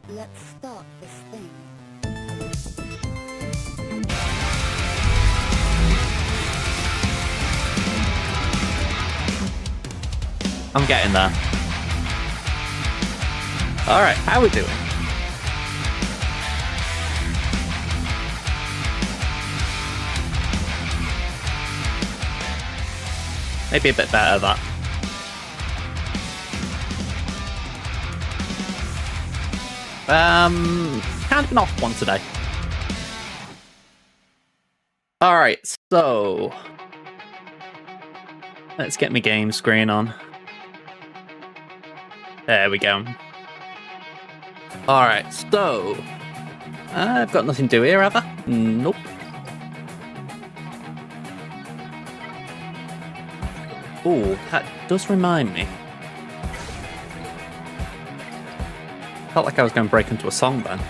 Let's start this thing. I'm getting there. Alright, how we doing? Maybe a bit better, that. Kind of an off one today. Alright, so... let's get my game screen on. There we go. Alright, so... I've got nothing to do here, have I? Nope. Ooh, that does remind me. Felt like I was going to break into a song then.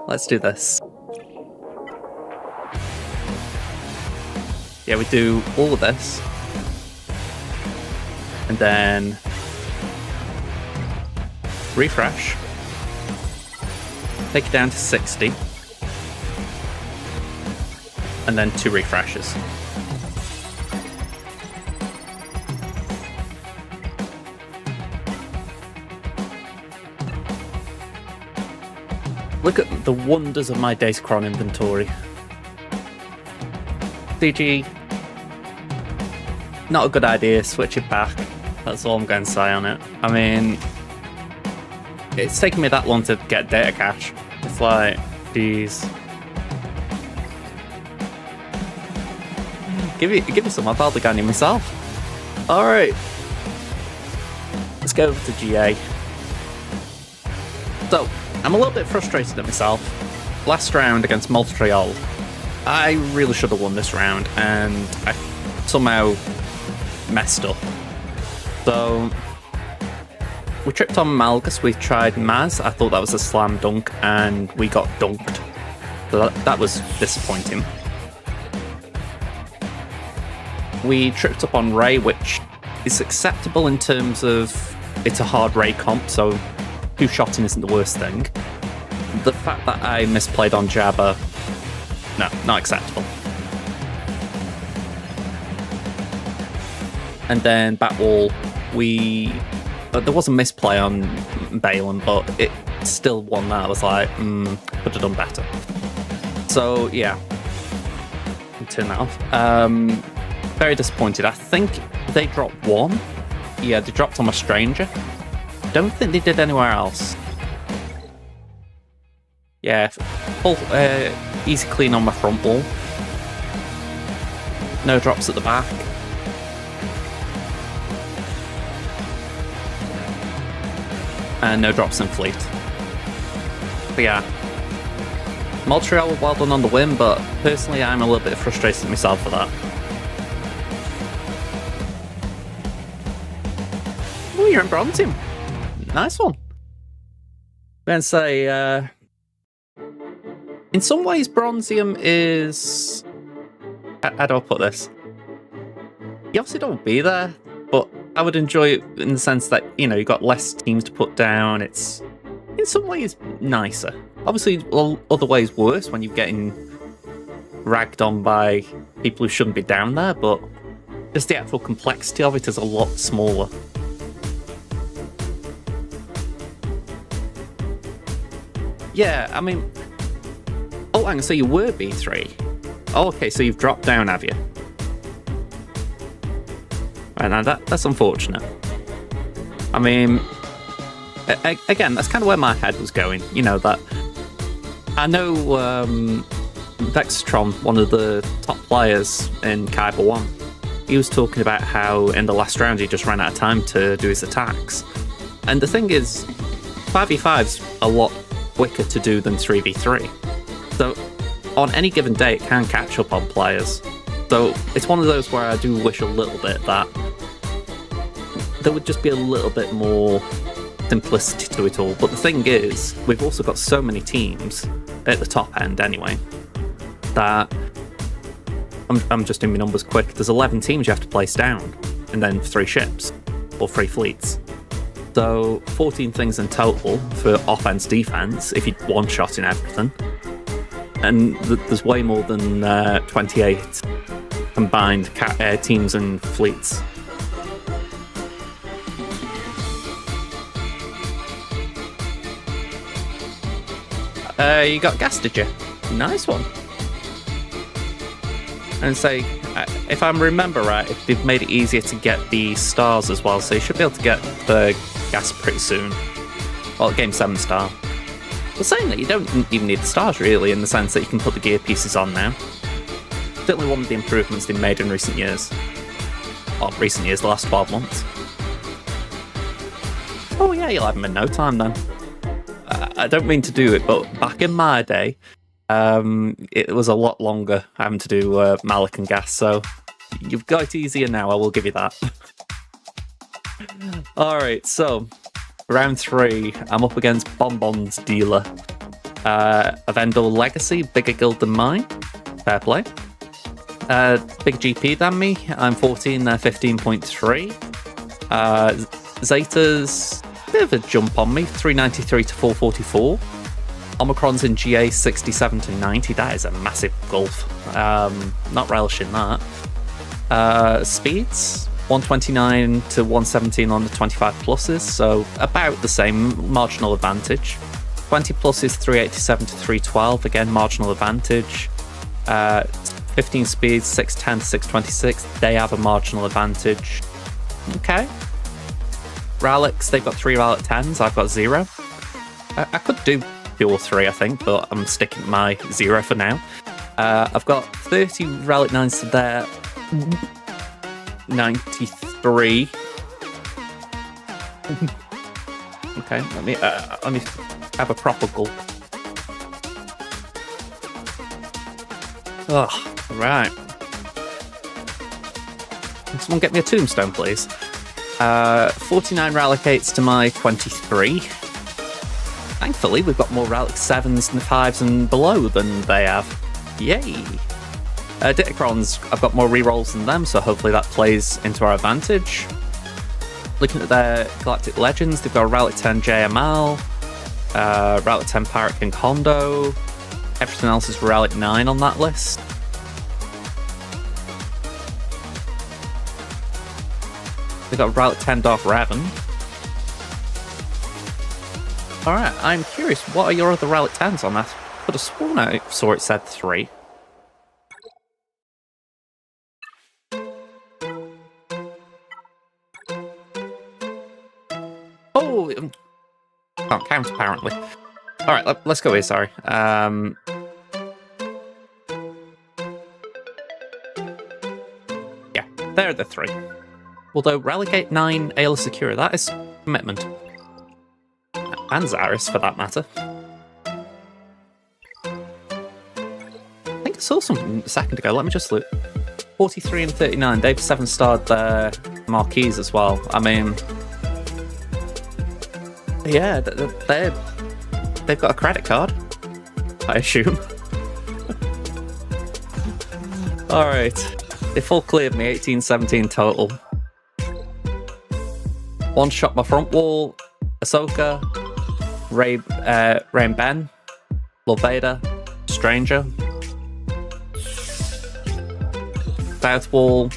Let's do this. Yeah, we do all of this. And then... refresh. Take it down to 60. And then 2 refreshes. Look at the wonders of my Datacron inventory. CG, not a good idea, switch it back. That's all I'm going to say on it. I mean, it's taken me that long to get data cache. It's like, geez. Give me some, I'll build the gun myself. Alright. Let's go over to GA. So, I'm a little bit frustrated at myself. Last round against Montreal, I really should have won this round, and I somehow messed up. So, we tripped on Malgus, we tried Maz, I thought that was a slam dunk, and we got dunked. So that was disappointing. We tripped up on Ray, which is acceptable in terms of it's a hard Ray comp, so 2-shotting isn't the worst thing. The fact that I misplayed on Jabba, no, not acceptable. And then Batwall, there was a misplay on Balin, but it still won that. I was like, could have done better. So yeah, turn that off. Very disappointed. I think they dropped 1. Yeah, they dropped on a stranger. Don't think they did anywhere else. Yeah, full easy clean on my front wall. No drops at the back. And no drops in fleet. But yeah. Montreal, well done on the win, but personally I'm a little bit frustrated at myself for that. Oh, you're in Bronzium. Nice one. I'm going to say, in some ways, Bronzium is... How do I put this? You obviously don't be there, but I would enjoy it in the sense that, you know, you've got less teams to put down. It's, in some ways, nicer. Obviously, other ways worse when you're getting ragged on by people who shouldn't be down there, but just the actual complexity of it is a lot smaller. Yeah, I mean... Oh, hang on, so you were B3? Oh, okay, so you've dropped down, have you? Right, now that's unfortunate. I mean... Again, that's kind of where my head was going. You know, that... I know Vextron, one of the top players in Kyber 1, he was talking about how in the last round he just ran out of time to do his attacks. And the thing is, 5v5's a lot quicker to do than 3v3. So on any given day it can catch up on players. So it's one of those where I do wish a little bit that there would just be a little bit more simplicity to it all. But the thing is, we've also got so many teams at the top end anyway that I'm just doing my numbers quick. There's 11 teams you have to place down, and then 3 ships or 3 fleets. So 14 things in total for offense, defense, if you one-shot in everything. And there's way more than 28 combined teams and fleets. You got gas, did you? Nice one. And say, if I remember right, they've made it easier to get the stars as well, so you should be able to get the gas pretty soon. Well, game 7 star. But saying that, you don't even need the stars really, in the sense that you can put the gear pieces on now. Certainly one of the improvements they've made in recent years. Well, recent years, the last 12 months. Oh yeah, you'll have them in no time then. I don't mean to do it, but back in my day, it was a lot longer having to do Malik and gas, so you've got it easier now, I will give you that. Alright, so round 3, I'm up against Bonbon's dealer. A Vendor Legacy, bigger guild than mine. Fair play. Big GP than me, I'm 14, they're 15.3. Zeta's bit of a jump on me, 393 to 444. Omicron's in GA 67 to 90. That is a massive gulf. Not relishing that. Speeds 129 to 117 on the 25 pluses, so about the same marginal advantage. 20 pluses 387 to 312, again marginal advantage. 15 speeds 610 to 626. They have a marginal advantage. Okay. Relics, they've got 3 relic 10s. I've got 0. I could do 2 or 3, I think, but I'm sticking to my 0 for now. I've got 30 relic 9s to their 93. Okay, let me have a proper gulp. Oh, right. Can someone get me a tombstone, please? 49 relic 8s to my 23. Thankfully, we've got more relic 7s and 5s and below than they have. Yay! Ditacrons, I've got more rerolls than them, so hopefully that plays into our advantage. Looking at their Galactic Legends, they've got a relic 10 JML, relic 10 Pirate King Hondo. Everything else is relic 9 on that list. They've got relic 10 Darth Revan. Alright, I'm curious, what are your other relic 10s on that? I could have sworn I saw it said 3. Oh, can't count apparently. Alright, let's go here, sorry. Yeah, there are the 3. Although Relegate 9 Aayla Secura, that is commitment. And Zaris, for that matter. I think I saw something a second ago. Let me just look. 43 and 39. They've 7-starred their marquees as well. I mean, yeah, they've got a credit card, I assume. All right, they full cleared me. 18-17 total. One shot my front wall. Ahsoka. Rain Ben, Lord Vader, Stranger, South Wall,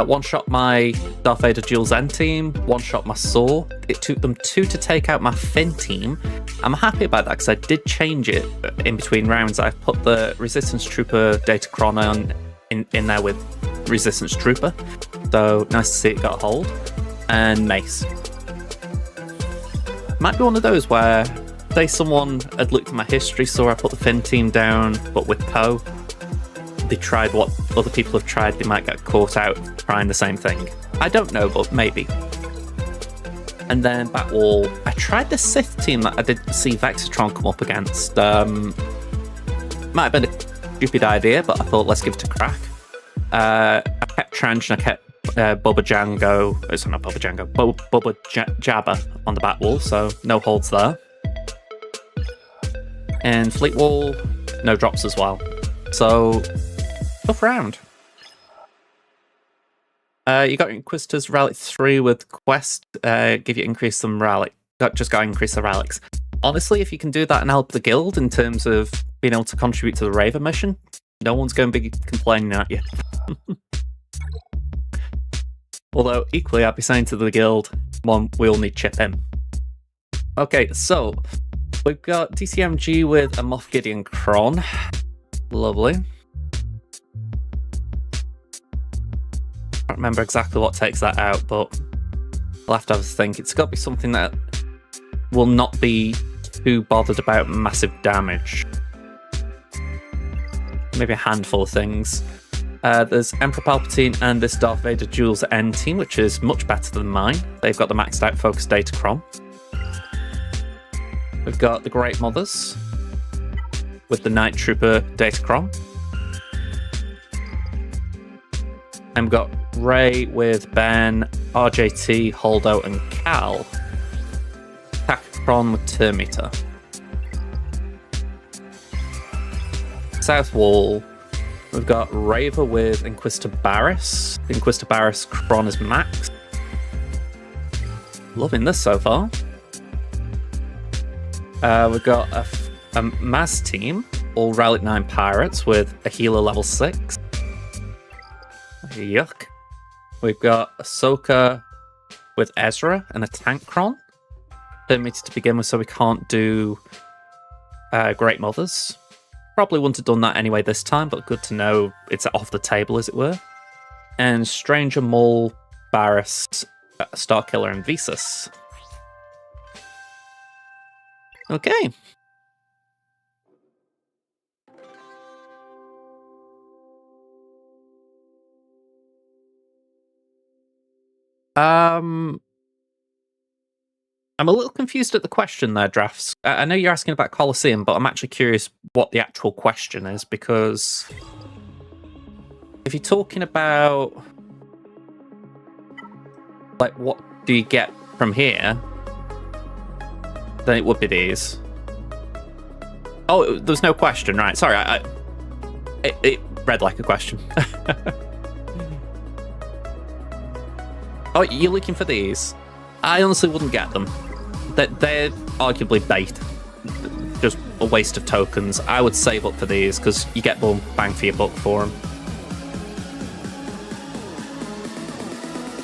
one shot my Darth Vader Dual Zen team, one shot my Saw. It took them 2 to take out my Finn team. I'm happy about that because I did change it in between rounds. I put the Resistance Trooper Datacron on in there with Resistance Trooper, so nice to see it got a hold. And Mace. Might be one of those where, say someone had looked at my history, saw I put the Finn team down, but with Poe, they tried what other people have tried, they might get caught out trying the same thing. I don't know, but maybe. And then Batwall, I tried the Sith team that I didn't see Vexatron come up against. Might have been a stupid idea, but I thought let's give it a crack. I kept Trench and I kept Bubba Jango, sorry, not Bubba Jango, Bubba Jabba on the back wall, so no holds there. And Fleet Wall, no drops as well. So, tough round. You got Inquisitors Relic 3 with Quest, give you increase some relic. Just got to increase the relics. Honestly, if you can do that and help the guild in terms of being able to contribute to the Raven mission, no one's going to be complaining at you. Although, equally, I'd be saying to the guild, come on, we all need chip in. Okay, so, We've got DCMG with a Moff Gideon Kron. Lovely. Can't remember exactly what takes that out, but I'll have to have a think. It's got to be something that will not be too bothered about massive damage. Maybe a handful of things. There's Emperor Palpatine and this Darth Vader Jules N team, which is much better than mine. They've got the maxed out Focus Datacron. We've got the Great Mothers with the Night Trooper Datacron. And we've got Rey with Ben, RJT, Holdo, and Cal. Tacticron with Terminator. South Wall, we've got Raver with Inquisitor Barriss. Inquisitor Barriss Kron is max. Loving this so far. We've got a Maz team, all Relic 9 pirates with a healer level 6. Yuck. We've got Ahsoka with Ezra and a tank Kron. Permitted to begin with, so we can't do Great Mothers. Probably wouldn't have done that anyway this time, but good to know it's off the table, as it were. And Stranger, Maul, Barriss, Starkiller, and Visas. Okay. I'm a little confused at the question there, Drafts. I know you're asking about Colosseum, but I'm actually curious what the actual question is, because if you're talking about, like, what do you get from here, then it would be these. Oh, there's no question, right? Sorry, it read like a question. Oh, you're looking for these? I honestly wouldn't get them. They're arguably bait. Just a waste of tokens. I would save up for these, because you get more bang for your buck for them.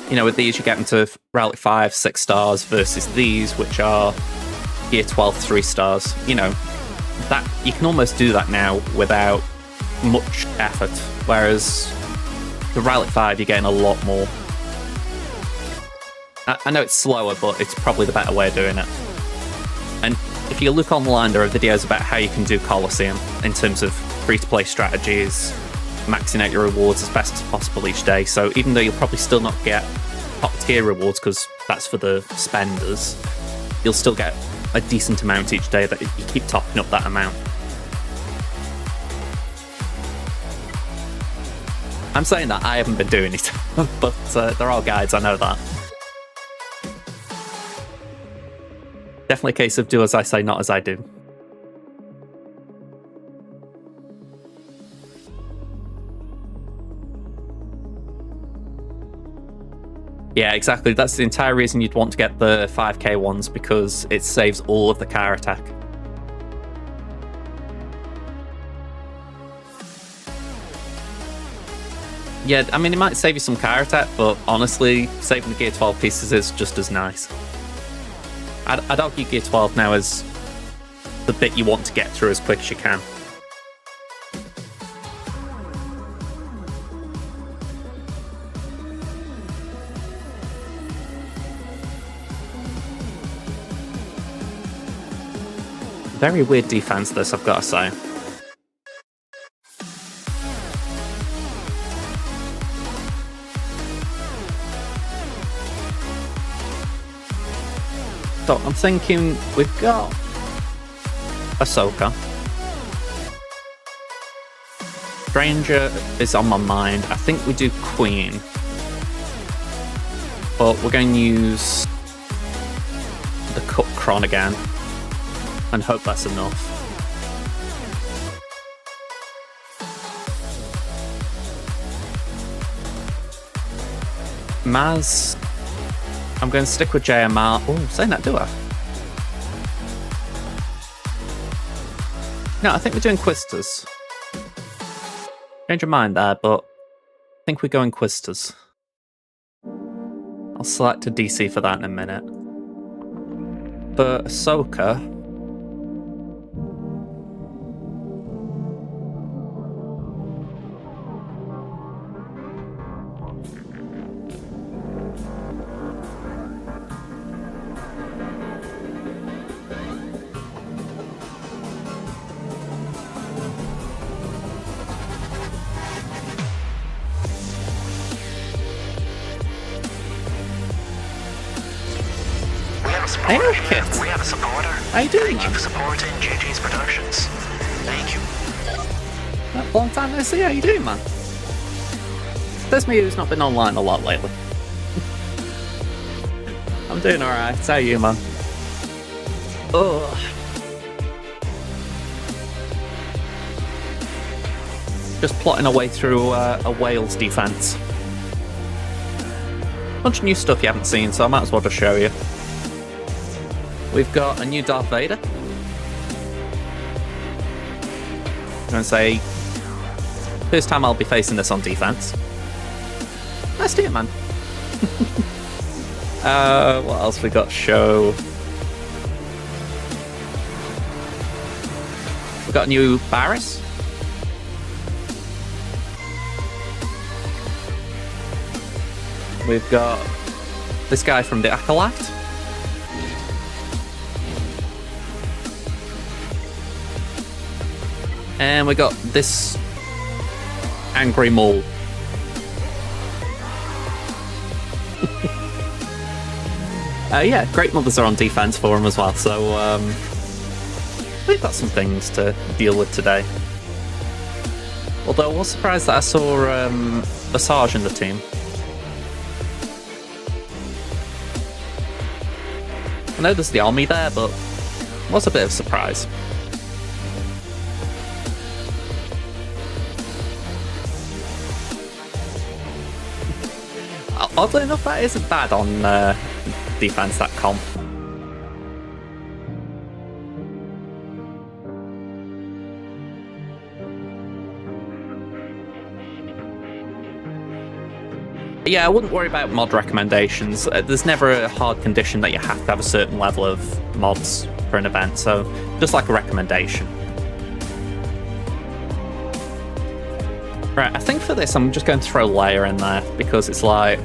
You know, with these, you get into Relic 5, 6 stars, versus these, which are Gear 12, 3 stars. You know, that you can almost do that now without much effort. Whereas the Relic 5, you're getting a lot more. I know it's slower, but it's probably the better way of doing it. And if you look online, there are videos about how you can do Colosseum in terms of free-to-play strategies, maxing out your rewards as best as possible each day. So even though you'll probably still not get top-tier rewards, because that's for the spenders, you'll still get a decent amount each day that you keep topping up that amount. I'm saying that I haven't been doing it, but there are guides, I know that. Definitely a case of do as I say, not as I do. Yeah, exactly. That's the entire reason you'd want to get the 5k ones, because it saves all of the car attack. Yeah, I mean, it might save you some car attack, but honestly, saving the Gear 12 pieces is just as nice. I'd argue Gear 12 now is the bit you want to get through as quick as you can. Very weird defense, this, I've got to say. So I'm thinking we've got Ahsoka. Stranger is on my mind. I think we do Queen. But we're going to use the Cut Kron again and hope that's enough. Maz, I'm going to stick with JMR. Oh, saying that, do I? No, I think we're doing Inquisitors. Change your mind there, but I think we go Inquisitors. I'll select a DC for that in a minute. For Ahsoka, Hey, supporter Kit. here. We have a supporter. How you doing, Thank you man? for supporting JG's Productions. Thank you. Long time no see. How you doing, man? There's me who's not been online a lot lately. I'm doing alright. How are you, man? Ugh. Just plotting our way through a Wales defence. Bunch of new stuff you haven't seen, so I might as well just show you. We've got a new Darth Vader. I'm going to say, first time I'll be facing this on defense. Nice to you, man. What else we got to show? We've got a new Barris. We've got this guy from the Acolyte. And we got this angry mole. Yeah, Great Mothers are on defense for him as well, so we've got some things to deal with today. Although I was surprised that I saw Visage in the team. I know there's the army there, but it was a bit of a surprise. Oddly enough, that isn't bad on defense, that comp. Yeah, I wouldn't worry about mod recommendations. There's never a hard condition that you have to have a certain level of mods for an event, so just like a recommendation. Right, I think for this I'm just going to throw Leia in there, because it's like,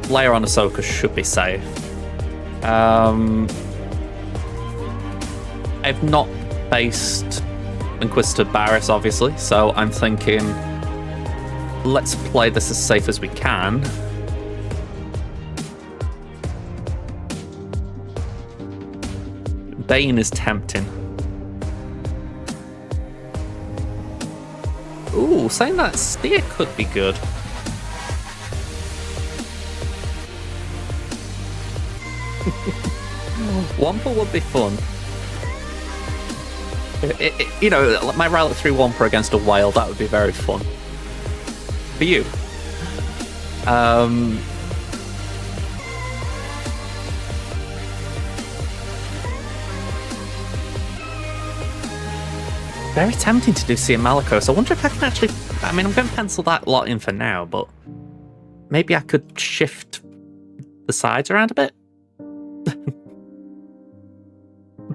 Leia on Ahsoka should be safe. I've not faced Inquisitor Barris, obviously, so I'm thinking, let's play this as safe as we can. Bane is tempting. Ooh, saying that Steer could be good. Wampa would be fun. You know, my Relic 3 Wampa against a whale, that would be very fun. For you. Very tempting to do Sia Malicos. I wonder if I can actually... I mean, I'm going to pencil that lot in for now, but maybe I could shift the sides around a bit?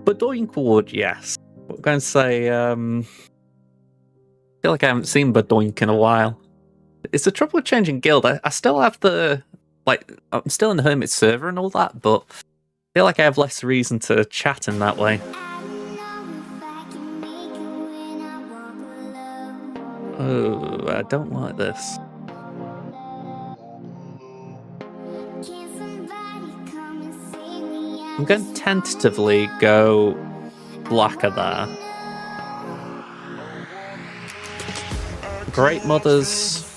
Badoink would, yes. I'm going to say... I feel like I haven't seen Badoink in a while. It's the trouble with changing guild. I still have the... Like, I'm still in the Hermit server and all that, but I feel like I have less reason to chat in that way. Oh, I don't like this. I'm going to tentatively go blacker there. Great Mothers.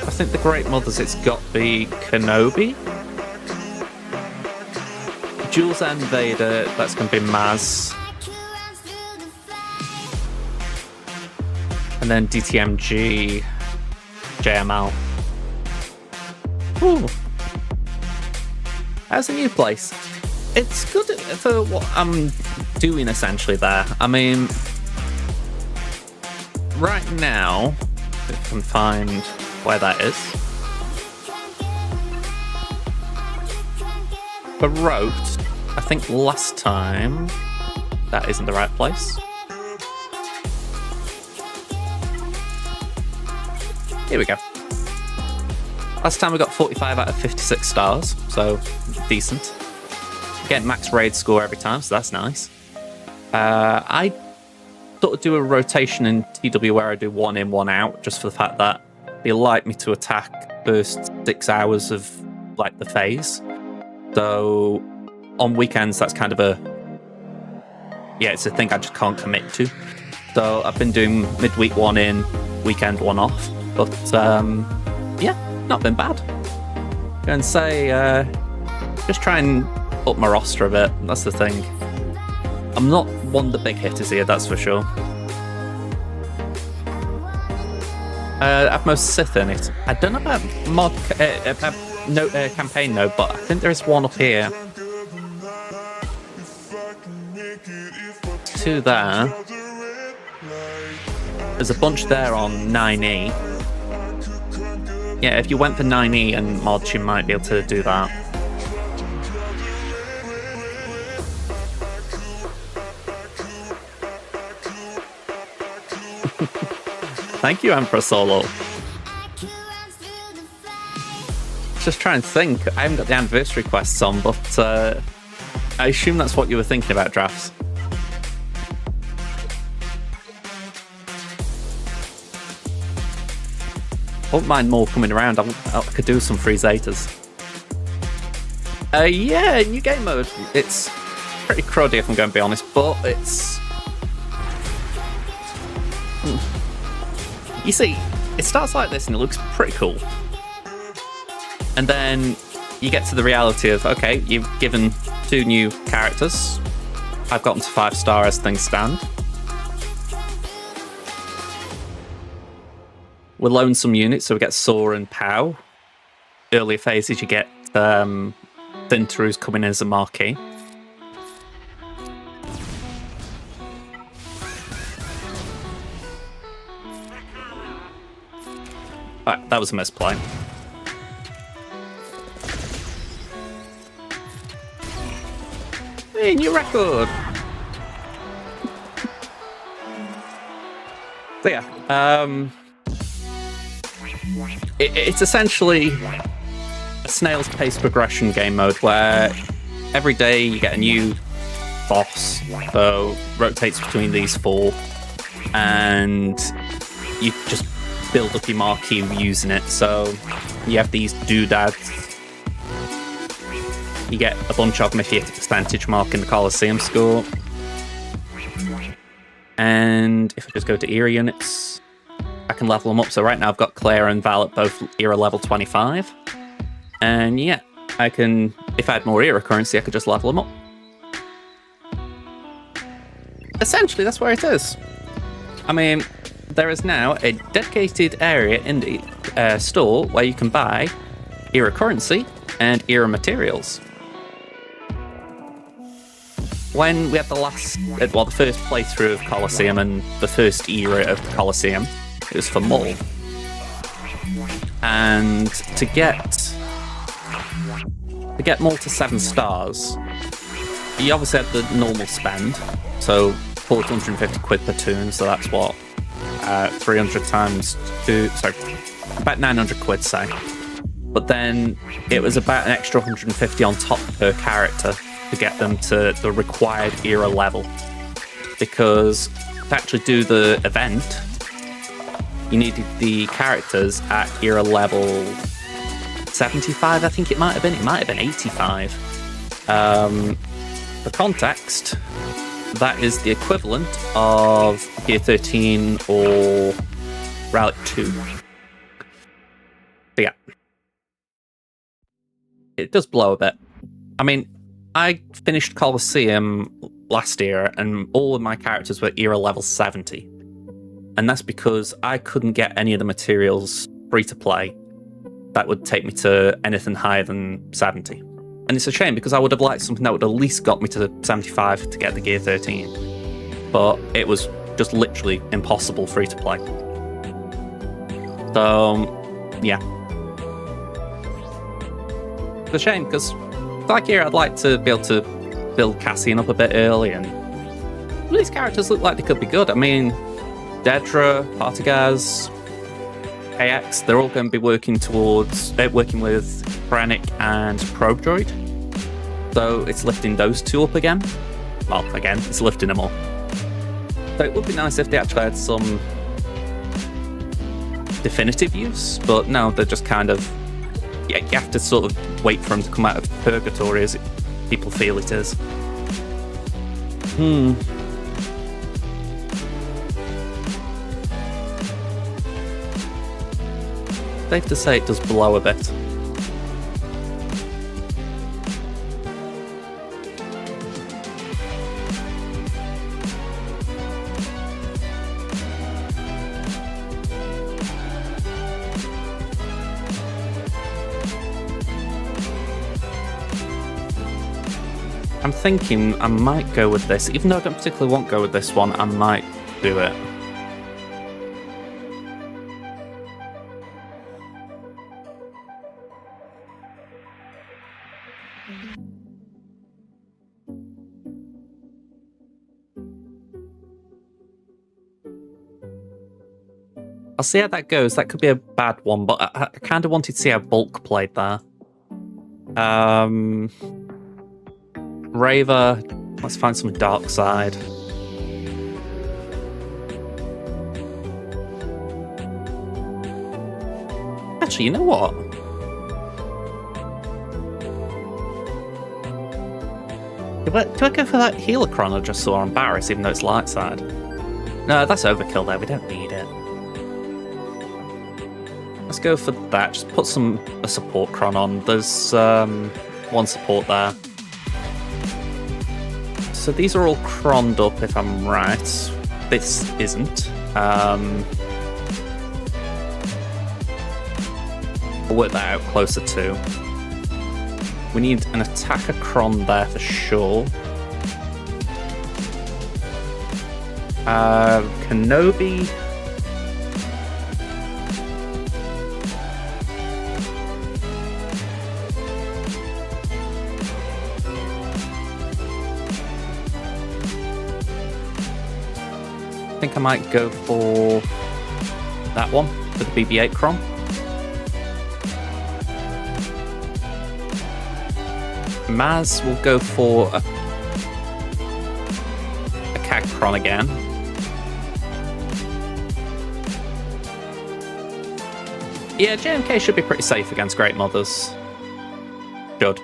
I think the Great Mothers, it's got the Kenobi. Jules and Vader, that's going to be Maz. And then DTMG, JML. Ooh. How's the new place? It's good for what I'm doing essentially there. I mean, right now, if I can find where that is. For Rote, I think last time that isn't the right place. Here we go. Last time we got 45 out of 56 stars, so decent. Getting max raid score every time, so that's nice. I sort of do a rotation in TW where I do 1 in, 1 out, just for the fact that they like me to attack first 6 hours of like the phase. So on weekends, that's kind of it's a thing I just can't commit to. So I've been doing midweek 1 in, weekend 1 off. But not been bad. And say, just try and up my roster a bit. That's the thing. I'm not one of the big hitters here, that's for sure. I've most Sith in it. I don't know about campaign though, but I think there is one up here. 2 there. There's a bunch there on 9E. Yeah, if you went for 9E and mods, you might be able to do that. Thank you, Emperor Solo. Just trying to think. I haven't got the anniversary quests on, but I assume that's what you were thinking about, Drafts. I won't mind more coming around. I could do some free Zetas. Yeah, new game mode. It's pretty cruddy if I'm going to be honest, but it's... You see, it starts like this and it looks pretty cool. And then you get to the reality of, okay, you've given 2 new characters. I've gotten to 5-star as things stand. We're loaning some units, so we get Saw and Pow. Earlier phases, you get Thintaroos coming in as a marquee. Right, that was a misplay. Hey, new record! So yeah, it's essentially a snail's pace progression game mode where every day you get a new boss, so rotates between these 4, and you just build up your marquee using it. So you have these doodads. You get a bunch of them if you hit a percentage mark in the Colosseum score. And if I just go to era units, I can level them up. So right now I've got Claire and Val at both era level 25. And yeah, I can, if I had more era currency, I could just level them up. Essentially, that's where it is. I mean, there is now a dedicated area in the store where you can buy era currency and era materials. When we had the first playthrough of Colosseum and the first era of the Colosseum, it was for Mull. And to get Mull to 7 stars, you obviously had the normal spend, so 450 quid per toon, so that's what, 300 times 2, sorry, about 900 quid, say. But then it was about an extra 150 on top per character to get them to the required era level. Because to actually do the event, you needed the characters at era level 75, I think it might have been. It might have been 85. For context, that is the equivalent of Gear 13 or Relic 2. But yeah. It does blow a bit. I mean, I finished Colosseum last year and all of my characters were era level 70. And that's because I couldn't get any of the materials free to play that would take me to anything higher than 70. And it's a shame because I would have liked something that would at least got me to 75 to get the Gear 13. But it was just literally impossible free to play. So, yeah. It's a shame because like here I'd like to be able to build Cassian up a bit early, and these characters look like they could be good. I mean, Dedra, Partagaz, KX, they're all going to be working towards working with Brannick and Probe Droid. So it's lifting those two up again. Well, again, it's lifting them all. So it would be nice if they actually had some definitive use, but no, they're just kind of... Yeah, you have to sort of wait for them to come out of purgatory as people feel it is. Safe to say it does blow a bit. I'm thinking I might go with this. Even though I don't particularly want to go with this one, I might do it. I'll see how that goes. That could be a bad one, but I kind of wanted to see how Bulk played there. Raver, let's find some dark side. Actually, you know what? Do I go for that Helicron I just saw on Barris, even though it's light side? No, that's overkill there. We don't need it. Let's go for that. Just put a support Cron on. There's one support there. So these are all croned up, if I'm right. This isn't. I'll work that out closer to. We need an attacker Cron there for sure. Kenobi. I think I might go for that one, for the BB-8 Cron. Maz will go for a CAG Cron again. Yeah, JMK should be pretty safe against Great Mothers. Should.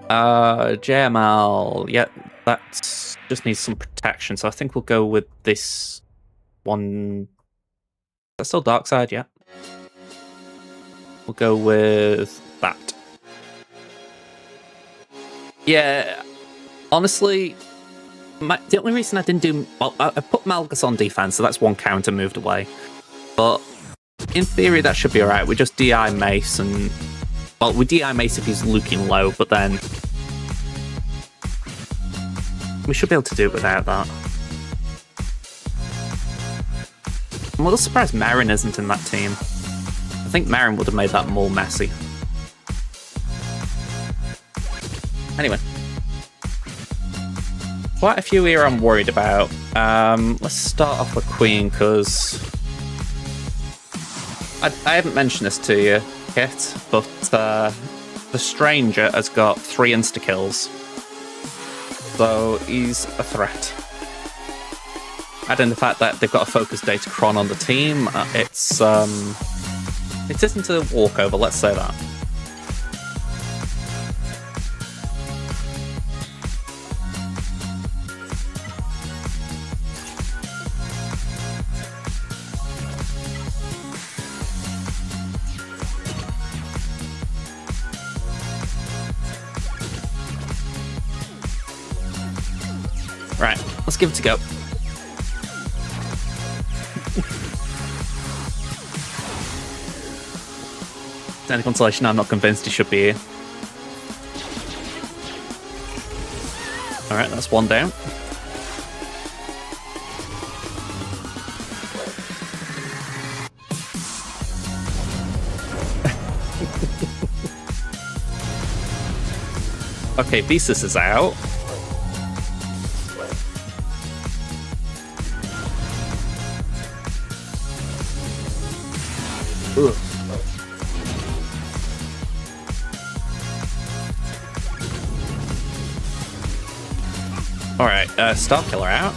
JML, yeah, that just needs some protection, so I think we'll go with this one. That's still dark side, yeah. We'll go with that. Yeah, honestly, the only reason I didn't do... Well, I put Malgus on defense, so that's one counter moved away. But in theory, that should be alright. We just DI Mace and... Well, we DI Mace if he's looking low, but then... We should be able to do it without that. I'm a little surprised Marin isn't in that team. I think Marin would have made that more messy. Anyway. Quite a few here I'm worried about. Let's start off with Queen, because... I haven't mentioned this to you yet, but the Stranger has got 3 insta-kills. So he's a threat. Add in the fact that they've got a focus data Cron on the team, it isn't a walkover, let's say that. Right, let's give it a go. Any consolation, I'm not convinced he should be here. Alright, that's one down. Okay, Besis is out. Ugh. Alright, Star Killer out.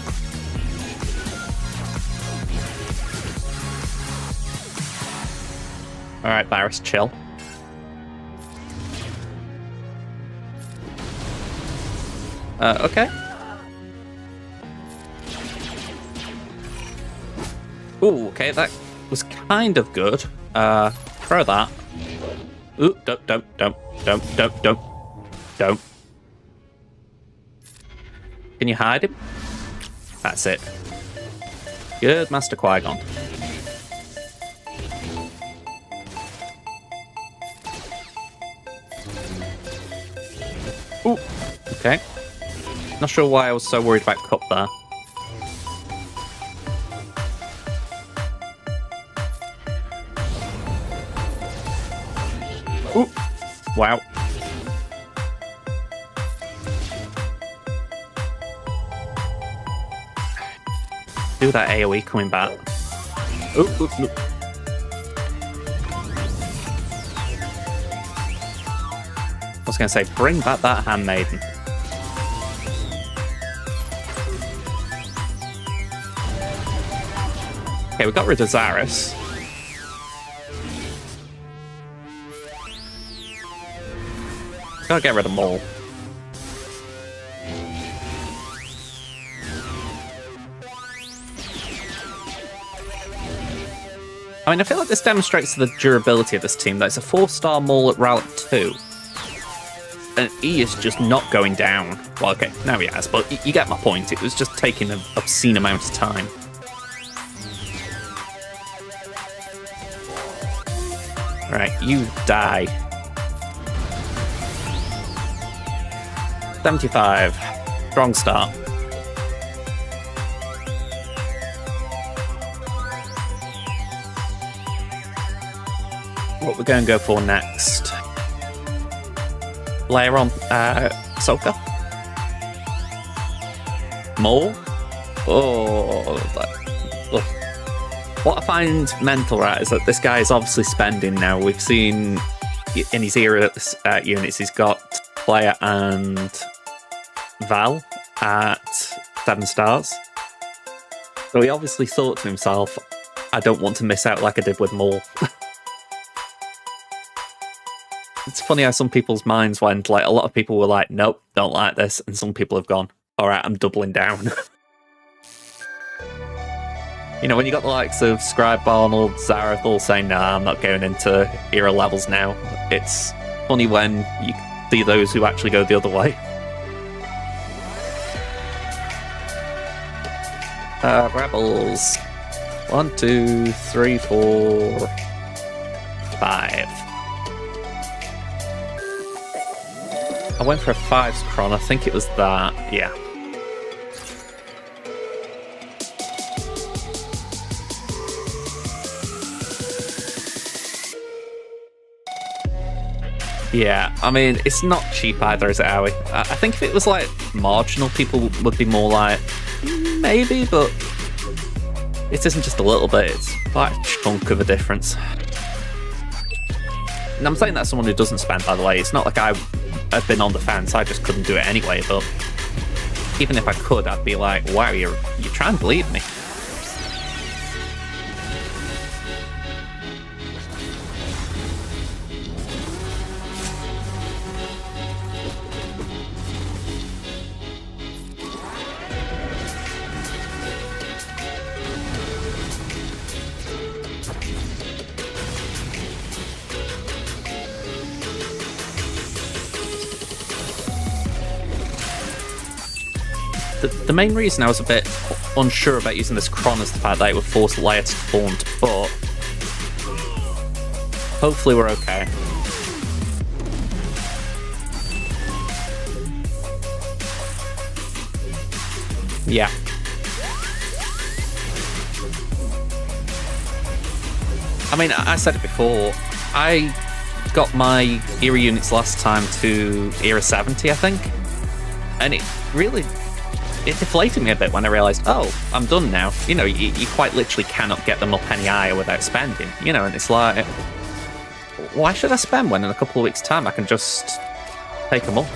Alright, Virus, chill. Okay. Ooh, okay, that was kind of good. Throw that. Ooh, don't. Can you hide him? That's it. Good, Master Qui-Gon. Ooh, okay. Not sure why I was so worried about Cup there. Ooh, wow. Do that AoE coming back. Ooh, ooh, ooh. I was going to say, bring back that Handmaiden. Okay, we got rid of Zaris. Gotta get rid of Maul. I mean, I feel like this demonstrates the durability of this team. That it's a 4-star Maul at Relic 2. And he is just not going down. Well, okay, now he has, but you get my point. It was just taking an obscene amount of time. Right, you die. 75. Strong start. What we're going to go for next? Layer on Ahsoka. Maul. What I find mental, right, is that this guy is obviously spending now. We've seen in his era units, he's got Player and Val at 7 stars. So he obviously thought to himself, I don't want to miss out like I did with Maul. It's funny how some people's minds went, like, a lot of people were like, nope, don't like this, and some people have gone, alright, I'm doubling down. You know, when you got the likes of Scribe Arnold, Zareth all saying, nah, I'm not going into era levels now, it's funny when you see those who actually go the other way. Rebels. 1, 2, 3, 4, 5. I went for a 5's Chron, I think it was that, yeah. Yeah, I mean, it's not cheap either, is it, Howie? I think if it was, like, marginal, people would be more like, maybe, but it isn't just a little bit, it's quite a chunk of a difference. And I'm saying that as someone who doesn't spend, by the way. It's not like I had been on the fence, I just couldn't do it anyway, but even if I could, I'd be like, wow, you're trying to believe me. The main reason I was a bit unsure about using this Chron is the fact that it would force Leia to taunt, but hopefully we're okay. Yeah. I mean, I said it before, I got my era units last time to era 70, I think, and it really it deflated me a bit when I realised, oh, I'm done now. You know, you quite literally cannot get them up any higher without spending. You know, and it's like, why should I spend when in a couple of weeks' time I can just take them up?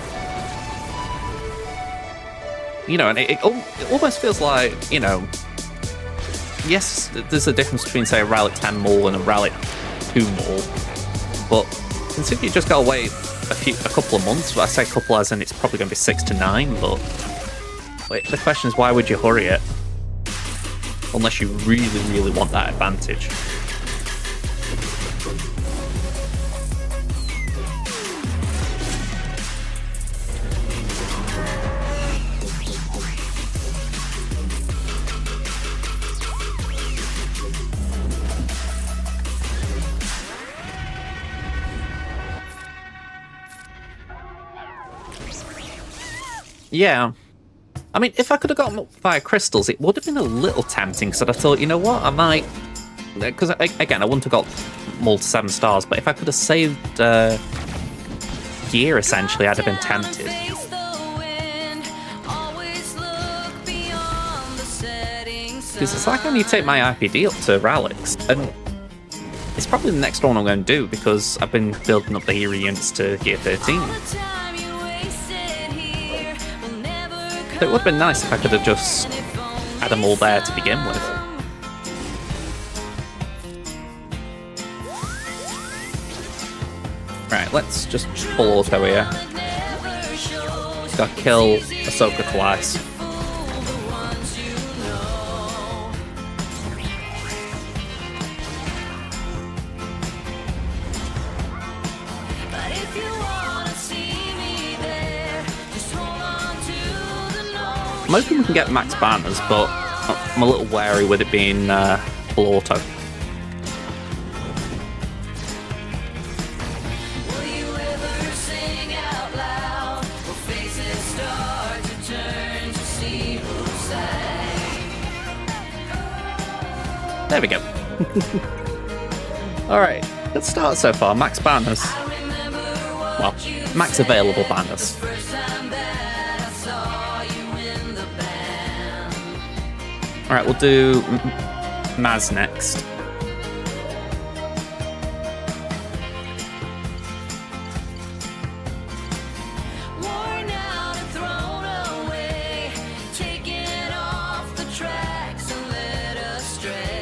You know, and it almost feels like, you know, yes, there's a difference between, say, a Relic 10 mall and a Relic 2 mall, but considering you just got to wait a couple of months, I say a couple as in it's probably going to be 6 to 9, but the question is, why would you hurry it? Unless you really, really want that advantage. Yeah. I mean, if I could have gotten up via crystals, it would have been a little tempting, because I thought, you know what, I might... Because, again, I wouldn't have got more to 7 stars, but if I could have saved gear, essentially, I'd have been tempted. Because it's like I need to take my IPD up to Relics, and it's probably the next one I'm going to do, because I've been building up the hero units to gear 13. So it would have been nice if I could have just had them all there to begin with. Right, let's just full auto here. Gotta kill Ahsoka twice. I'm hoping we can get max banners, but I'm a little wary with it being full auto. There we go. Alright, good start so far. Max banners. Well, max available banners. Alright, we'll do Maz next.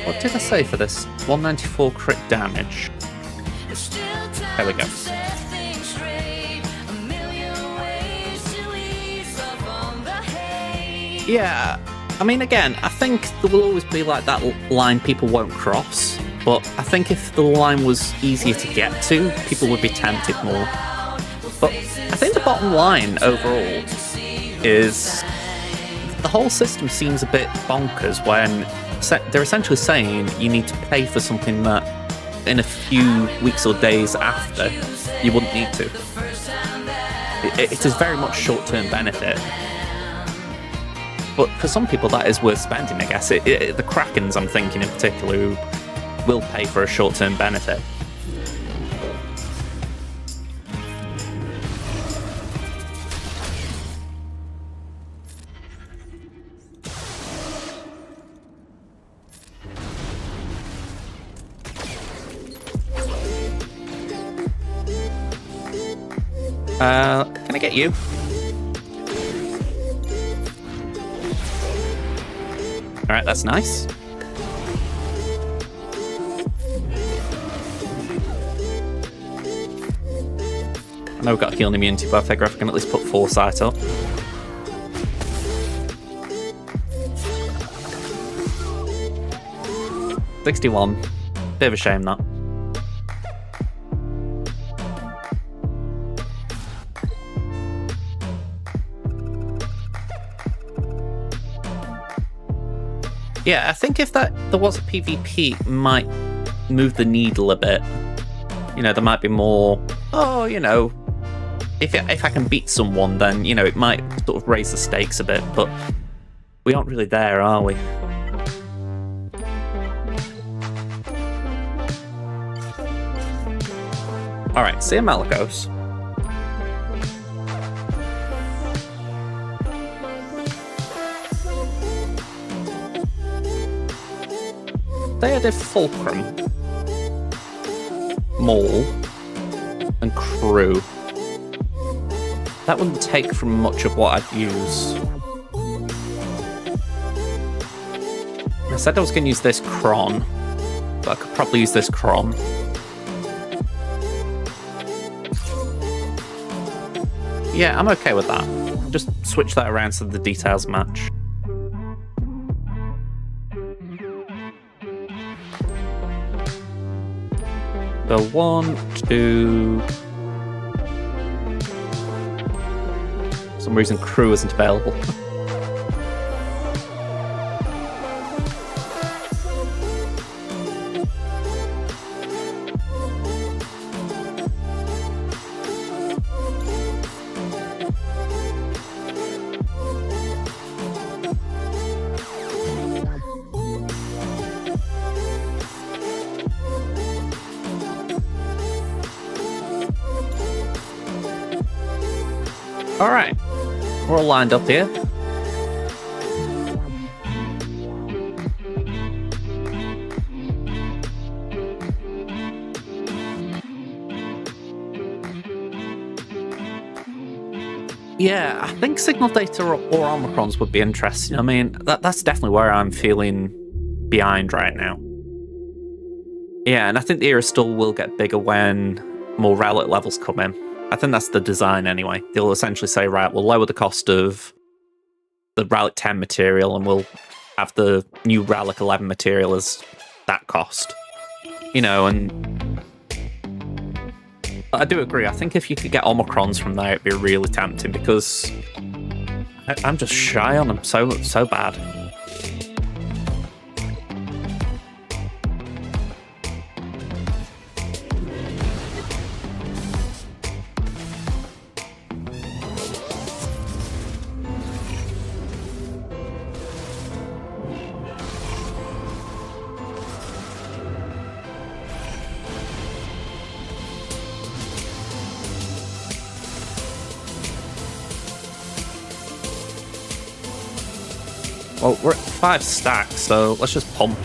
What did I say for this? 194 crit damage. There we go. Yeah. I mean, again, I think there will always be like that line people won't cross, but I think if the line was easier to get to, people would be tempted more. But I think the bottom line overall is the whole system seems a bit bonkers when they're essentially saying you need to pay for something that in a few weeks or days after you wouldn't need to. It is very much short-term benefit. But for some people, that is worth spending, I guess. The Krakens, I'm thinking in particular, who will pay for a short-term benefit. Can I get you? Alright, that's nice. I know we've got healing immunity, but I figure if I can at least put Foresight up. $61. Bit of a shame, that. Yeah, I think if there was a PvP, it might move the needle a bit. You know, there might be more, oh, you know, if I can beat someone, then, you know, it might sort of raise the stakes a bit, but we aren't really there, are we? Alright, see you, Malakos. say I did Fulcrum, Maul, and Crew. That wouldn't take from much of what I'd use. I said I was going to use this Kron, but I could probably use this Kron. Yeah, I'm okay with that. Just switch that around so the details match. So 1, 2... For some reason Crew isn't available. Alright, we're all lined up here. Yeah, I think signal data or Omicrons would be interesting. I mean, that's definitely where I'm feeling behind right now. Yeah, and I think the era still will get bigger when more relic levels come in. I think that's the design anyway. They'll essentially say, right, we'll lower the cost of the Relic 10 material and we'll have the new Relic 11 material as that cost. You know, and I do agree. I think if you could get Omicrons from there, it'd be really tempting because I'm just shy on them so bad. Well, we're at 5 stacks, so let's just pump.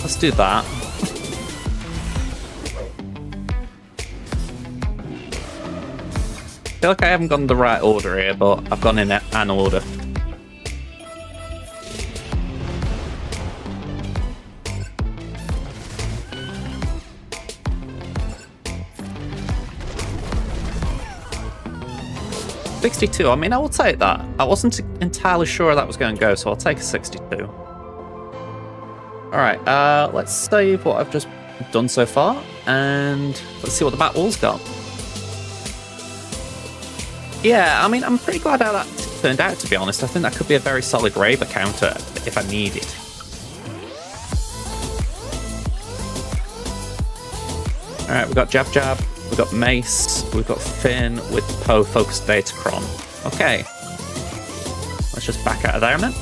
Let's do that. I feel like I haven't gone the right order here, but I've gone in an order. $62, I mean, I will take that. I wasn't entirely sure that was going to go, so I'll take a 62. Alright, let's save what I've just done so far, and let's see what the back wall's got. Yeah, I mean, I'm pretty glad how that turned out, to be honest. I think that could be a very solid Raver counter if I need it. Alright, we've got Jab Jab, we've got Mace, we've got Finn with Poe Focused Datacron. Okay. Let's just back out of there a minute.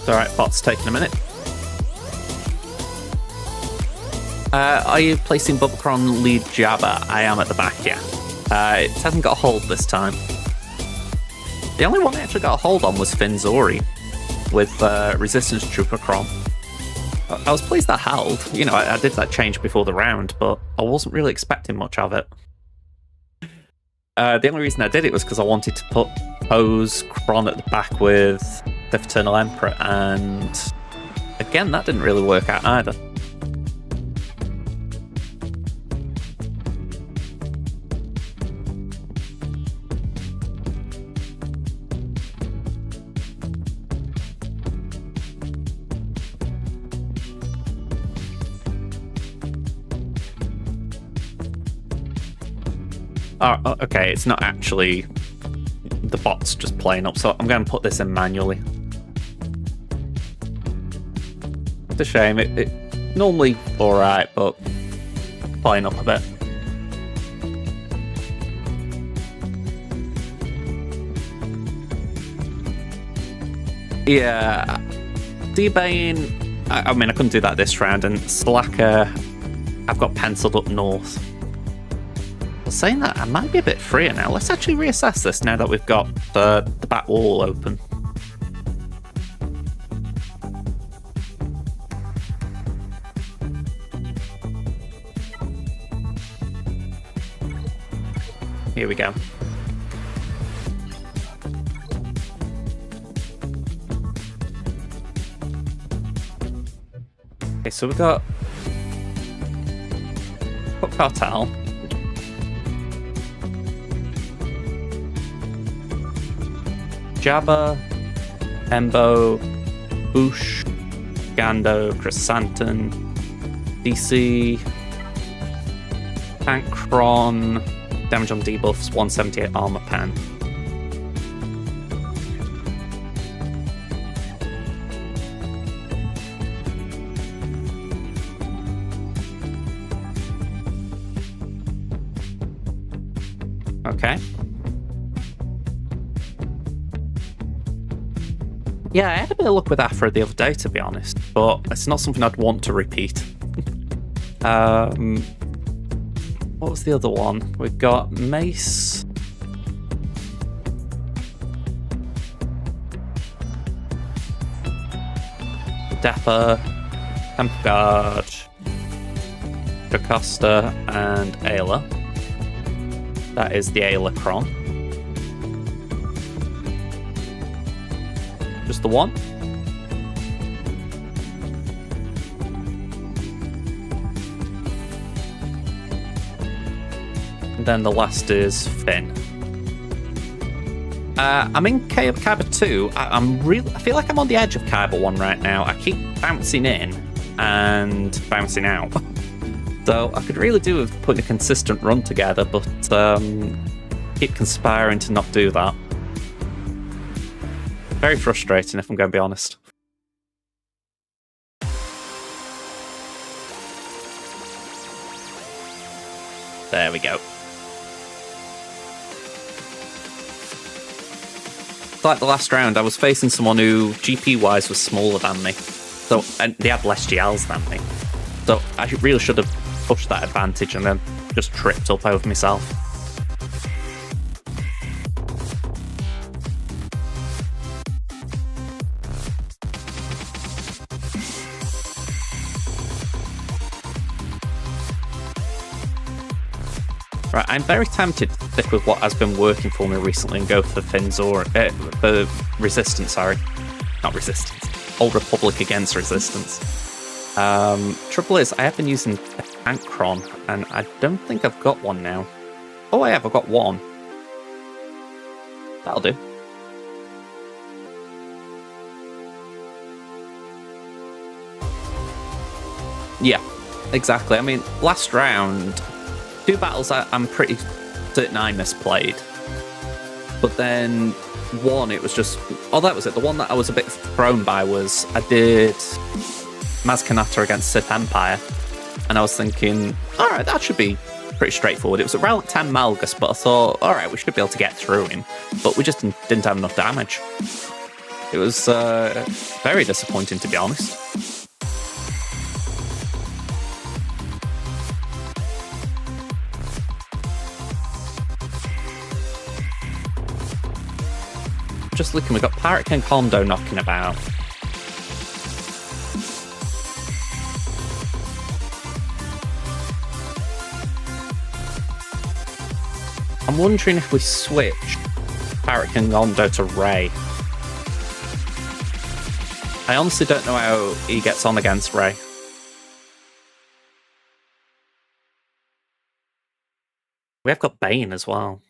Alright, bot's taking a minute. Are you placing Bubblecron lead Jabba? I am at the back, yeah. It hasn't got a hold this time. The only one I actually got a hold on was Finzori with Resistance Trooper Cron. I was pleased that held. You know, I did that change before the round, but I wasn't really expecting much of it. The only reason I did it was because I wanted to put Poe's Cron at the back with the Eternal Emperor, and again, that didn't really work out either. Oh, okay, it's not actually... The bot's just playing up, so I'm going to put this in manually. It's a shame. It normally alright, but playing up a bit. Yeah, D-Bane, I mean, I couldn't do that this round, and Slacker, I've got penciled up north. But saying that, I might be a bit freer now. Let's actually reassess this now that we've got the back wall open. Here we go. Okay, so we've got Cartel. Jabba, Embo, Boosh, Gando, Chrysanthemum, DC, Tankron, damage on debuffs, 178 armor pen. Okay. Yeah, I had a bit of luck with Afro the other day, to be honest, but it's not something I'd want to repeat. What was the other one? We've got Mace. Dapper, Temple Guard, Jocasta, and Ayla. That is the Ayla Cron. Just the one? And then the last is Finn. I'm in Kyber 2. I feel like I'm on the edge of Kyber 1 right now. I keep bouncing in and bouncing out. So I could really do with putting a consistent run together, but keep conspiring to not do that. Very frustrating, if I'm going to be honest. There we go. Like the last round, I was facing someone who, GP-wise, was smaller than me. So, and they had less GLs than me. So I really should have pushed that advantage and then just tripped up over myself. Right, I'm very tempted to stick with what has been working for me recently and go for for Resistance, sorry. Not Resistance. Old Republic against Resistance. Trouble is, I have been using a Tankron, and I don't think I've got one now. Oh, I have, I've got one. That'll do. Yeah, exactly. I mean, last round, 2 battles I'm pretty certain I misplayed. But then one, it was just... Oh, that was it. The one that I was a bit thrown by was I did Maz Kanata against Sith Empire. And I was thinking, alright, that should be pretty straightforward. It was a Relic 10 Malgus, but I thought, alright, we should be able to get through him. But we just didn't have enough damage. It was very disappointing, to be honest. Just looking, we've got Pirate King Hondo knocking about. I'm wondering if we switch Pirate King Hondo to Rey. I honestly don't know how he gets on against Rey. We have got Bane as well.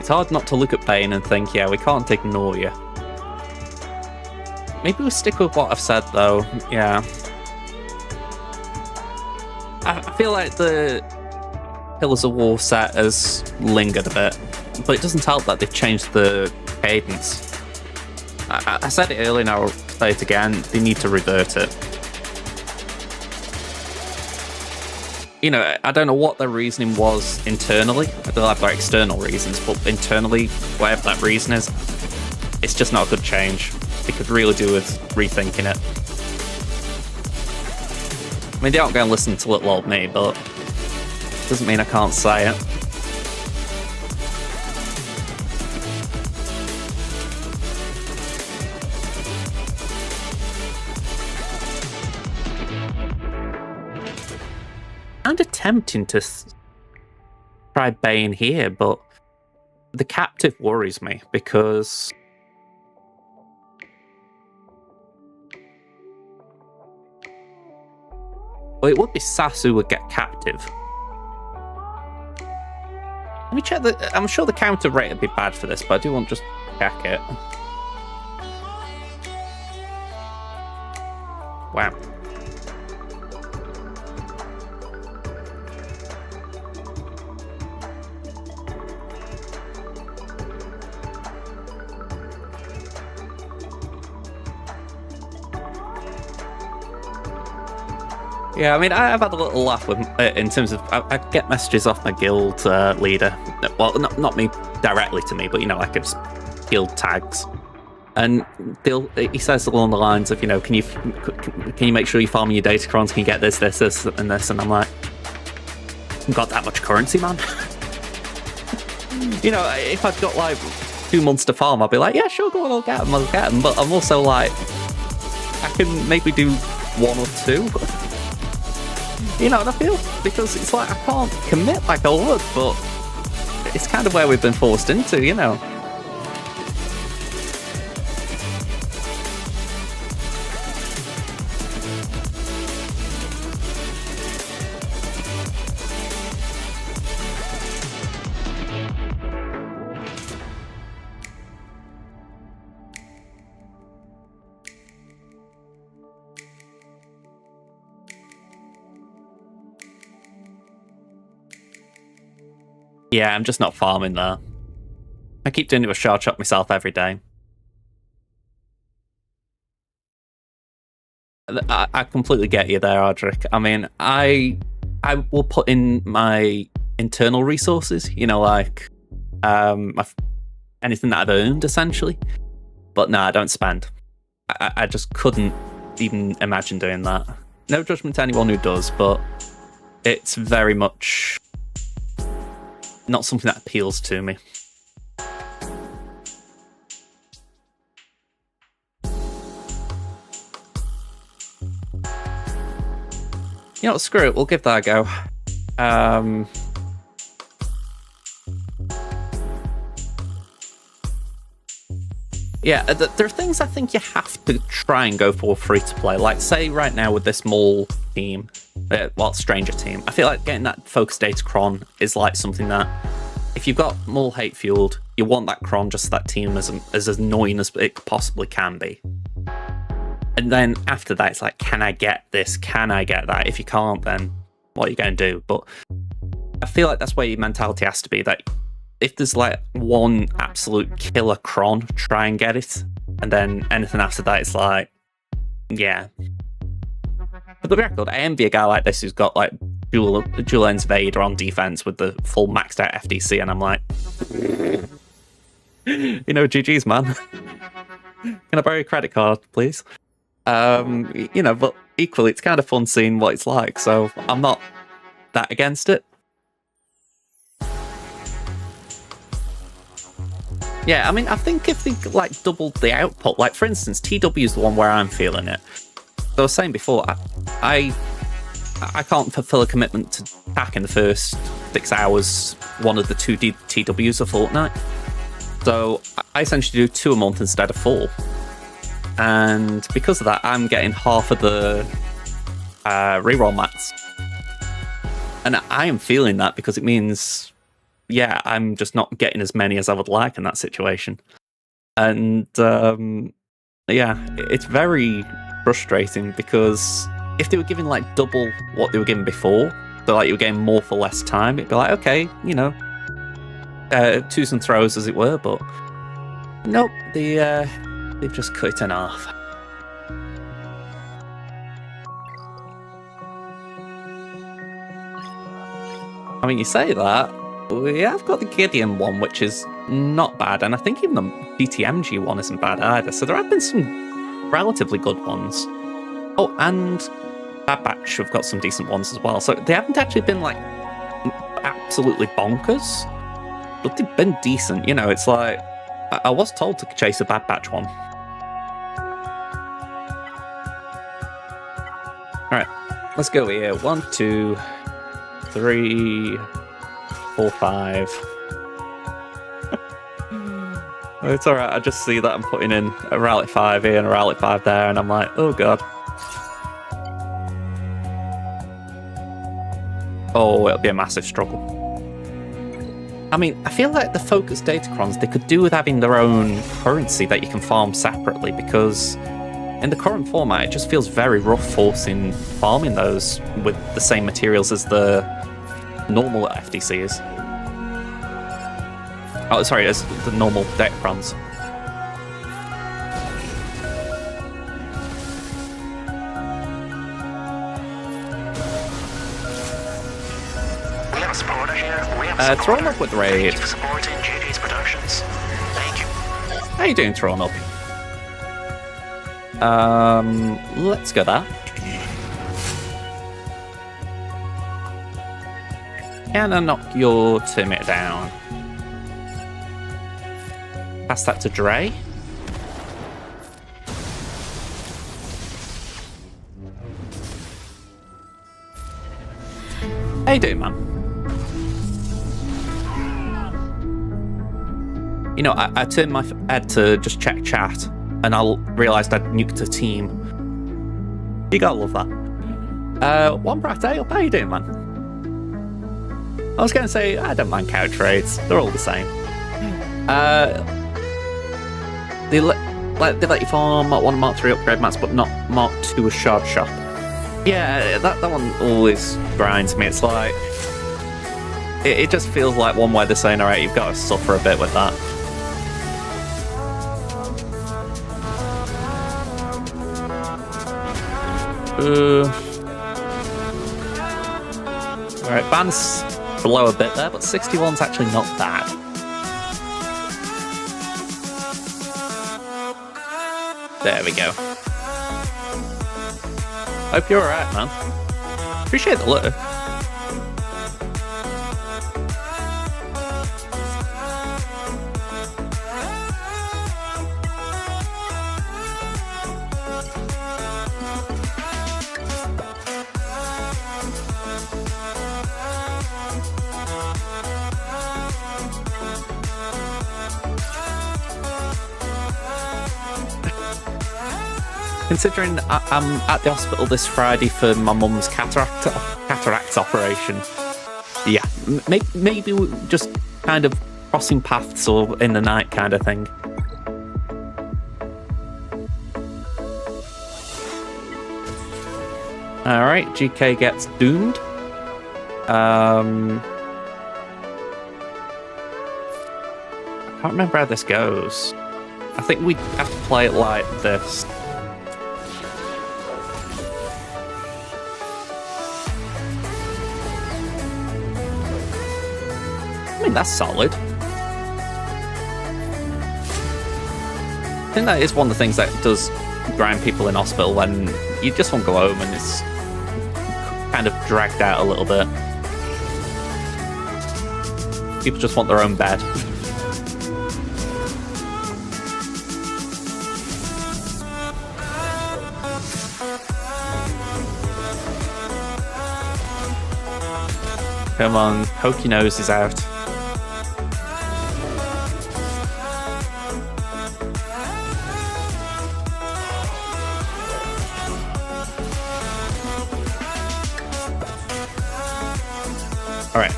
It's hard not to look at Bane and think, yeah, we can't ignore you. Maybe we'll stick with what I've said, though. Yeah. I feel like the Pillars of War set has lingered a bit, but it doesn't help that they've changed the cadence. I said it earlier, and I'll say it again, they need to revert it. You know, I don't know what their reasoning was internally. They'll have their external reasons, but internally, whatever that reason is, it's just not a good change. They could really do with rethinking it. I mean, they aren't going to listen to little old me, but it doesn't mean I can't say it. Kind of tempting to try Bane here, but the captive worries me because well, it would be Sass who would get captive. Let me check I'm sure the counter rate would be bad for this, but I do want to just check it. Wow. Yeah, I mean, I've had a little laugh with in terms of I get messages off my guild leader. Well, not me directly to me, but you know, like it's guild tags, and he says along the lines of, you know, can you make sure you farm your datacrons? Can you get this, and this? And I'm like, I've got that much currency, man. You know, if I'd got like 2 months to farm, I'd be like, yeah, sure, go on, I'll get them. But I'm also like, I can maybe do 1 or 2. You know, and I feel, because it's like I can't commit like I would, but it's kind of where we've been forced into, you know. Yeah, I'm just not farming there. I keep doing it with shard shot myself every day. I completely get you there, Ardric. I mean, I will put in my internal resources, you know, like anything that I've earned, essentially. But no, I don't spend. I just couldn't even imagine doing that. No judgment to anyone who does, but it's very much not something that appeals to me. You know what, screw it, we'll give that a go. Yeah, there are things I think you have to try and go for free to play. Like, say right now with this mole team, Stranger team, I feel like getting that focus data cron is like something that, if you've got mole hate fueled, you want that cron just so that team as annoying as it possibly can be. And then after that, it's like, can I get this? Can I get that? If you can't, then what are you going to do? But I feel like that's where your mentality has to be, that if there's like one absolute killer cron, try and get it. And then anything after that, it's like, yeah. For the record, I envy a guy like this who's got like dual ends Vader on defense with the full maxed out FDC, and I'm like, you know, GG's, man. Can I borrow your credit card, please? You know, but equally, it's kind of fun seeing what it's like, so I'm not that against it. Yeah, I mean, I think if they like doubled the output, like for instance, TW is the one where I'm feeling it. So I was saying before, I can't fulfill a commitment to attack in the first 6 hours, one of the 2 TWs a fortnight. So I essentially do 2 a month instead of 4. And because of that, I'm getting half of the reroll mats. And I am feeling that because it means yeah, I'm just not getting as many as I would like in that situation. And yeah, it's very frustrating because if they were giving like double what they were giving before, so like you were getting more for less time, it'd be like, okay, you know, twos and throws as it were, but nope, they've just cut it in half. I mean, you say that, we have got the Gideon one, which is not bad, and I think even the GTMG one isn't bad either, so there have been some relatively good ones. Oh, and Bad Batch have got some decent ones as well, so they haven't actually been, like, absolutely bonkers, but they've been decent, you know, it's like, I was told to chase a Bad Batch one. Alright, let's go here. 1, 2, 3, 4, 5. It's alright, I just see that I'm putting in a Rally 5 here and a Rally 5 there, and I'm like, oh god. Oh, it'll be a massive struggle. I mean, I feel like the focus datacrons, they could do with having their own currency that you can farm separately, because in the current format, it just feels very rough forcing farming those with the same materials as the normal FDCs. Oh, sorry, as the normal datacrons. Throw him up with raid. Thank you for supporting JJ's Productions. Thank you. How you doing, Thrown Up? Let's go there. Can I knock your Temmin down? Pass that to Dre. How you doing, man? You know, I turned my head to just check chat, and I realised I'd nuked a team. You gotta love that. One Brat Ale, how you doing, man? I was gonna say, I don't mind couch raids, they're all the same. They let you farm Mark 1 and Mark 3 upgrade mats, but not Mark 2 as Shard Shop. Yeah, that one always grinds me. It's like, it just feels like one where they're saying, alright, you've got to suffer a bit with that. Alright, band's below a bit there, but 61's actually not bad. There we go. Hope you're alright, man. Appreciate the look. Considering I'm at the hospital this Friday for my mum's cataract operation, yeah, maybe just kind of crossing paths or in the night kind of thing. Alright, GK gets doomed. I can't remember how this goes. I think we have to play it like this. I mean, that's solid. I think that is one of the things that does grind people in hospital, when you just want to go home and it's kind of dragged out a little bit. People just want their own bed. Come on, poke your nose is out. Alright,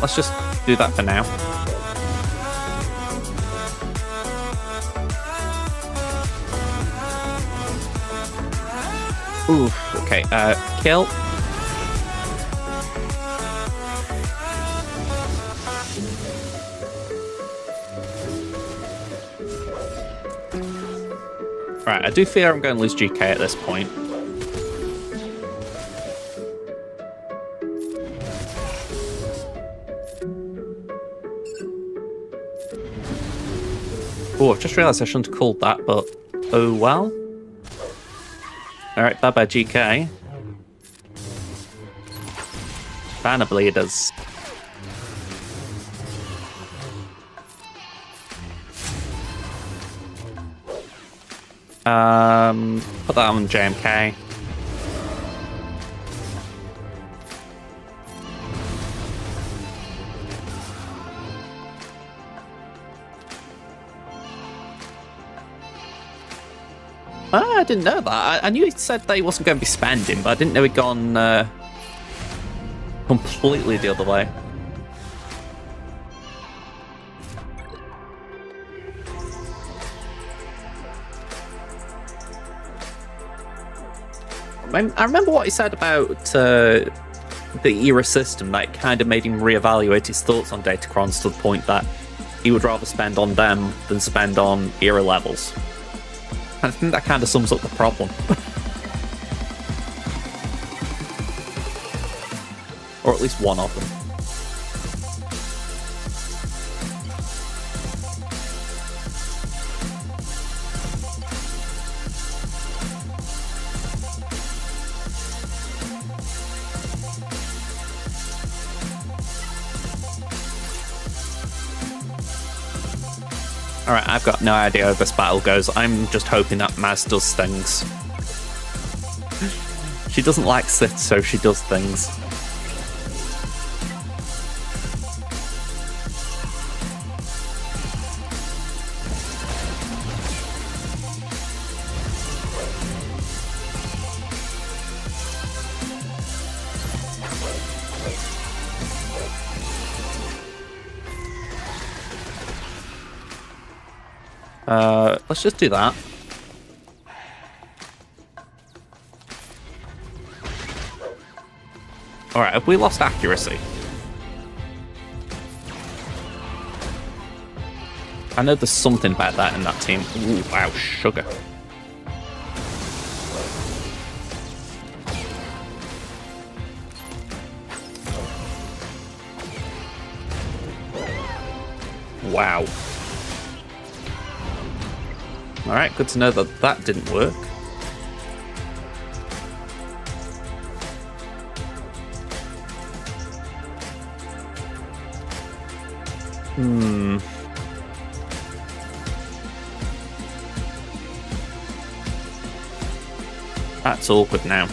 let's just do that for now. Oof, okay, kill. Right, I do fear I'm going to lose GK at this point. Oh, I've just realised I shouldn't have called that, but oh well. Alright, bye-bye GK. Banner bleeders. Put that on JMK. I didn't know that. I knew he said that he wasn't going to be spending, but I didn't know he'd gone completely the other way. I remember what he said about the era system, that kind of made him reevaluate his thoughts on Datacrons to the point that he would rather spend on them than spend on era levels. I think that kind of sums up the problem. Or at least one of them. Alright, I've got no idea how this battle goes. I'm just hoping that Maz does things. She doesn't like Sith, so she does things. Let's just do that. Alright, have we lost accuracy? I know there's something about that in that team. Ooh, wow, sugar. Wow. Alright, good to know that that didn't work. That's awkward now.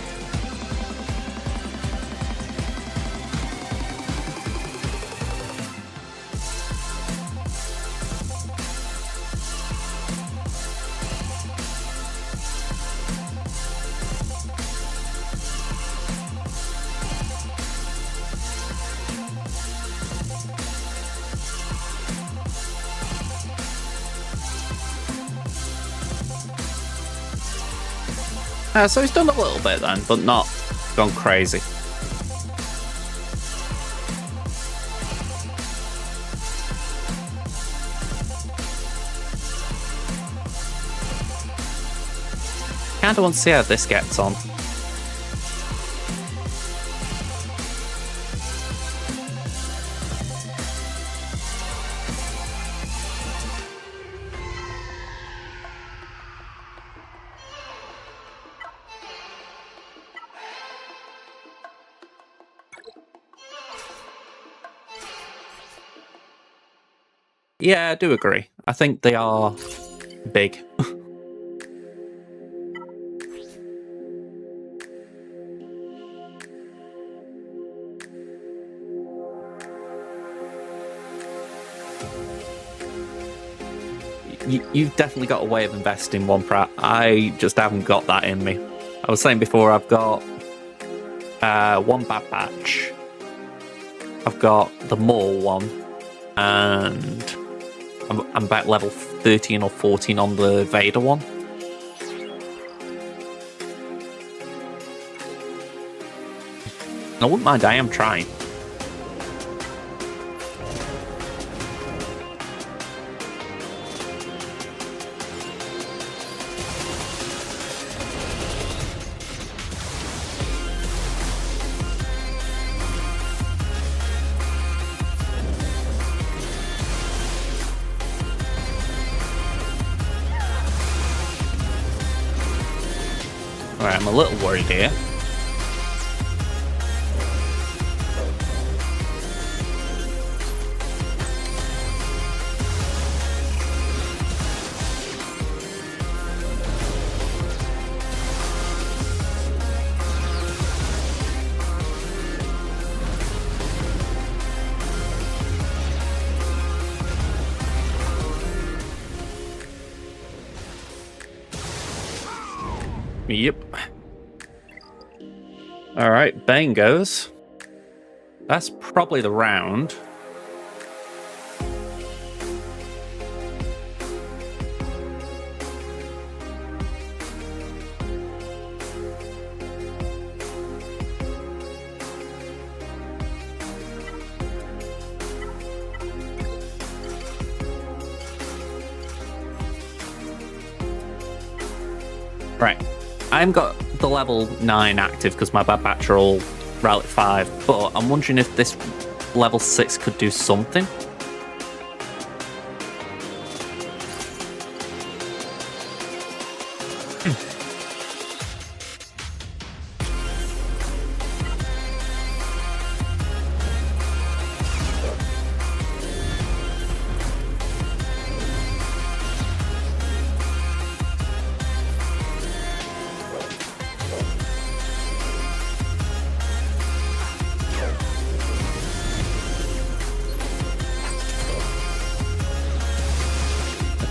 So he's done a little bit then, but not gone crazy. Kinda want to see how this gets on. Yeah, I do agree. I think they are big. You've definitely got a way of investing one Pratt. I just haven't got that in me. I was saying before, I've got one bad batch. I've got the Maul one, and I'm about level 13 or 14 on the Vader one. I wouldn't mind, I am trying. Alright, I'm a little worried here. Yep. Alright, Bane goes. That's probably the round. Right. I haven't got the level 9 active because my Bad Batch are all Relic 5, but I'm wondering if this level 6 could do something.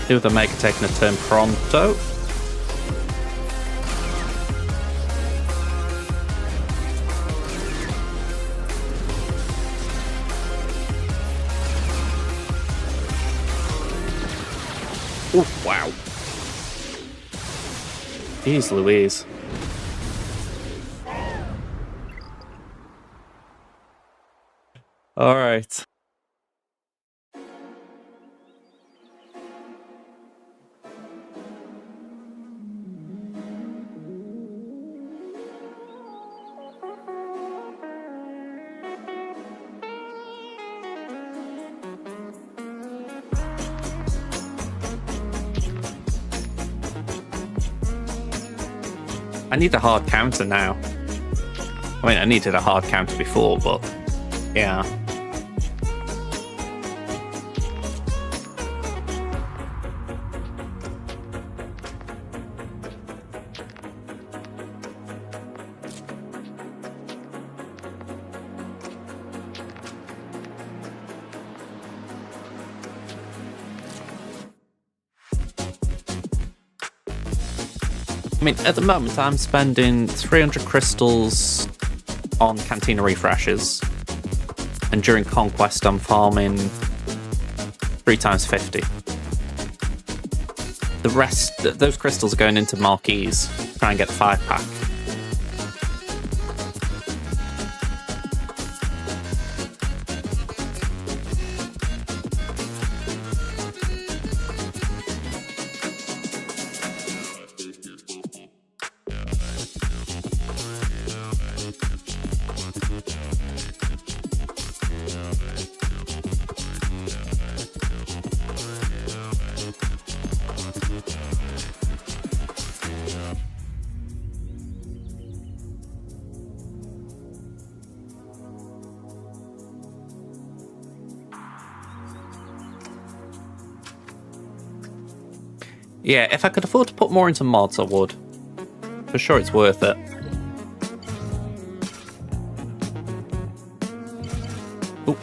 Do the Maker taking a turn pronto. Oh, wow. Jeez Louise. All right. I need a hard counter now. I mean, I needed a hard counter before, but yeah. I mean, at the moment, I'm spending 300 crystals on Cantina refreshes, and during Conquest, I'm farming 3 times 50. The rest, those crystals are going into Marquise, try and get the 5-pack. Yeah, if I could afford to put more into mods, I would. For sure it's worth it. Oop.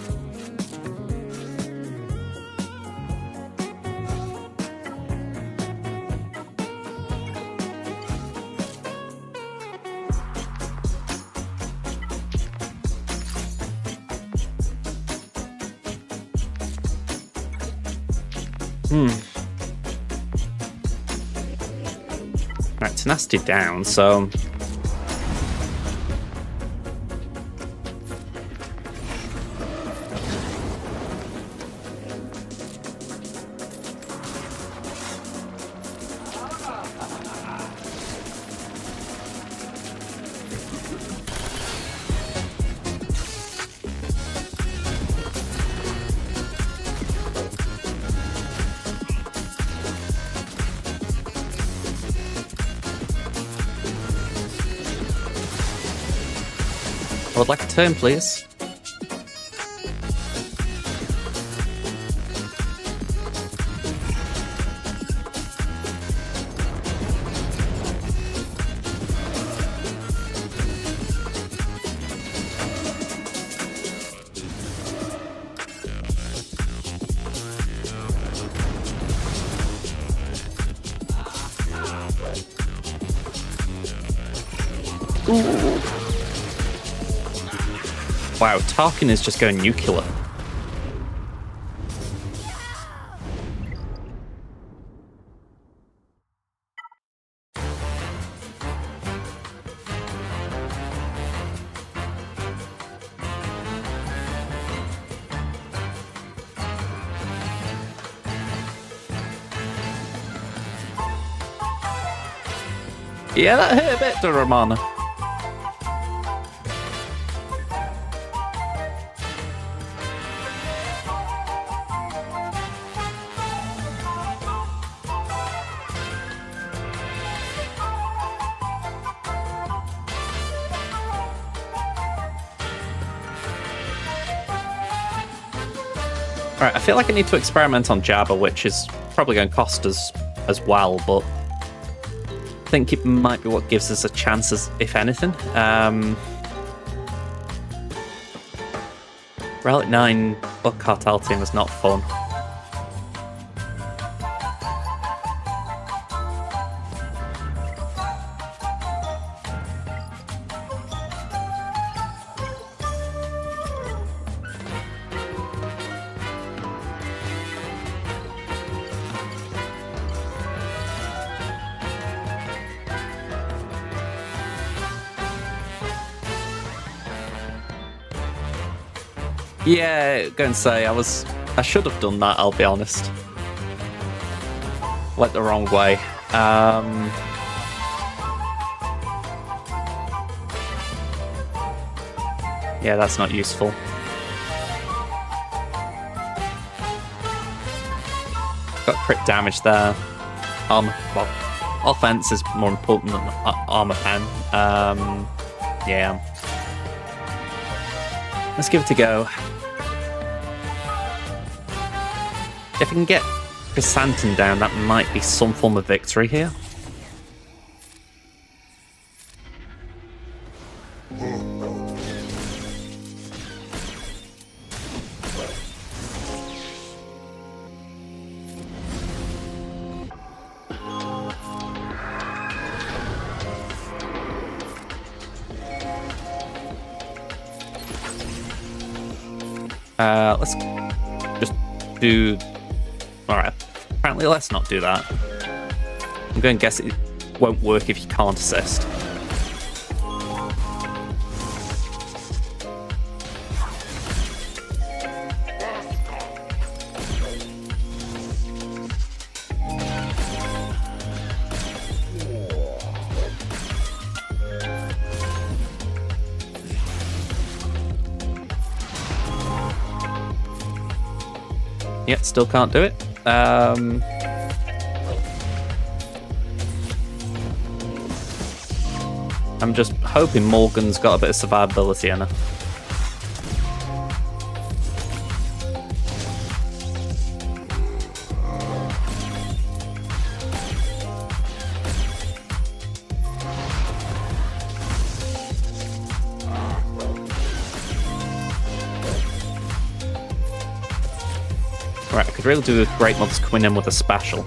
Right, tenacity down, so... I would like a turn, please. Ooh. Wow, Tarkin is just going nuclear. Yeah, that hit a bit, Romana. Alright, I feel like I need to experiment on Jabba, which is probably going to cost us as well, but I think it might be what gives us a chance, if anything. Relic 9 Buck Cartel team was not fun. Yeah, go and say I should have done that, I'll be honest. Went the wrong way. Yeah, that's not useful. Got crit damage there. Well, offense is more important than armor pen. Yeah. Let's give it a go. If I can get Chrysanthemum down, that might be some form of victory here. Let's just do... Alright, apparently let's not do that. I'm going to guess it won't work if you can't assist. Yeah, still can't do it. I'm just hoping Morgan's got a bit of survivability in her. Right, I could really do with Great Mothers coming in with a special.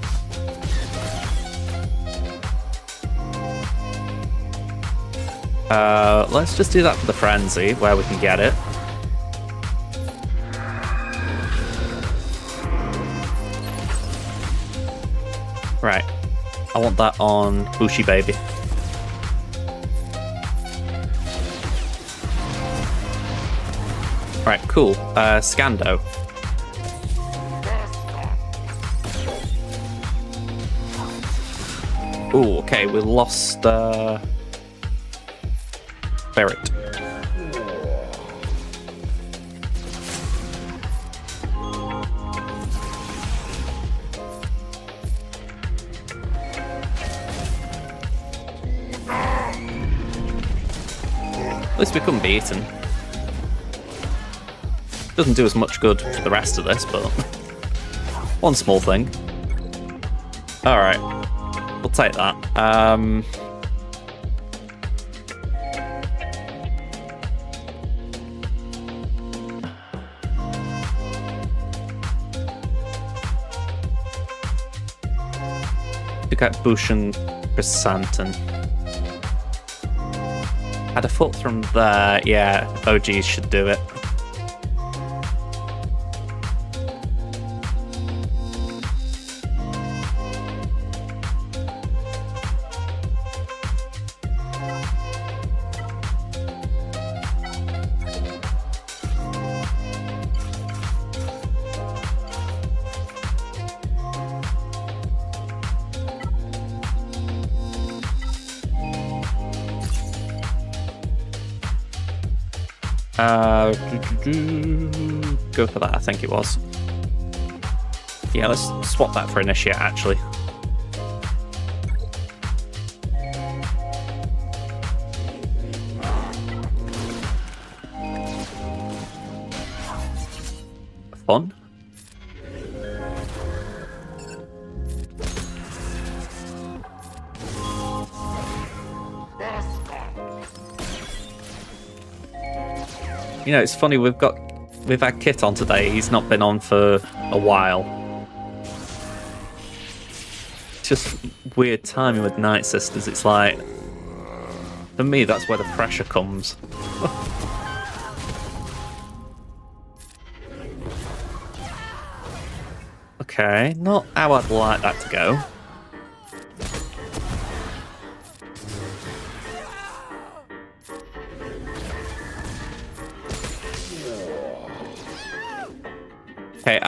Let's just do that for the Frenzy, where we can get it. Right. I want that on Bushi Baby. Right, cool. Scando. Ooh, okay, we lost Ferret. At least we couldn't be eaten. Doesn't do as much good for the rest of this, but one small thing. Alright, we'll take that. Look at Bush and Chrysanthemum. Had a foot from there, yeah, OGs should do it. Go for that, I think it was. Yeah, let's swap that for Initiate, actually. Fun. You know, it's funny, we've had Kit on today. He's not been on for a while. It's just weird timing with Night Sisters. It's like, for me, that's where the pressure comes. Okay, not how I'd like that to go. Okay,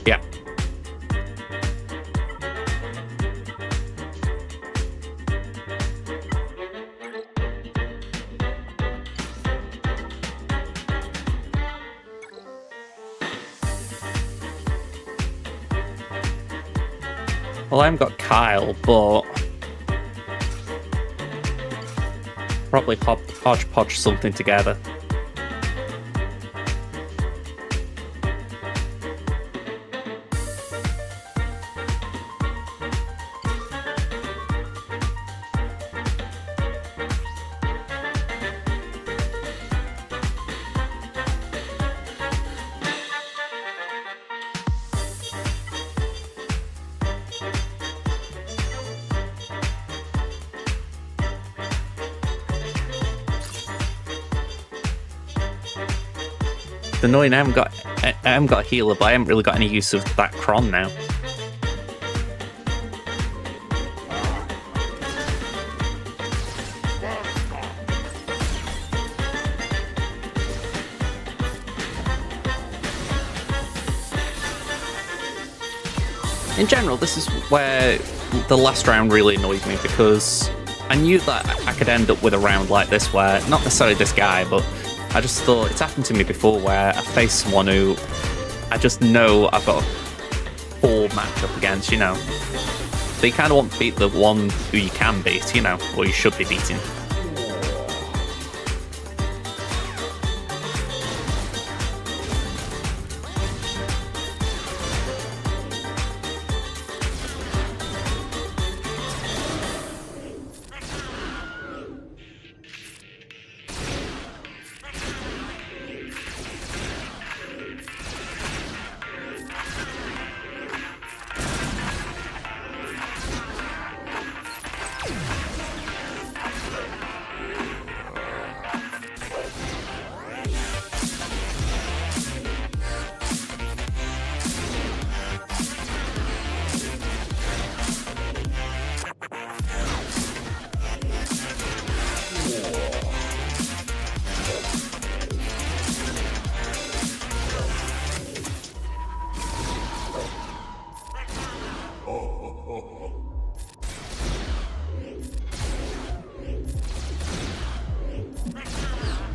yeah. Well, I haven't got Kyle, but probably hodgepodge something together. It's annoying, I haven't got a healer, but I haven't really got any use of that Kron now. In general, this is where the last round really annoyed me, because I knew that I could end up with a round like this where, not necessarily this guy, but I just thought, it's happened to me before where I face someone who I just know I've got a poor matchup against, you know. So you kind of want to beat the one who you can beat, you know, or you should be beating.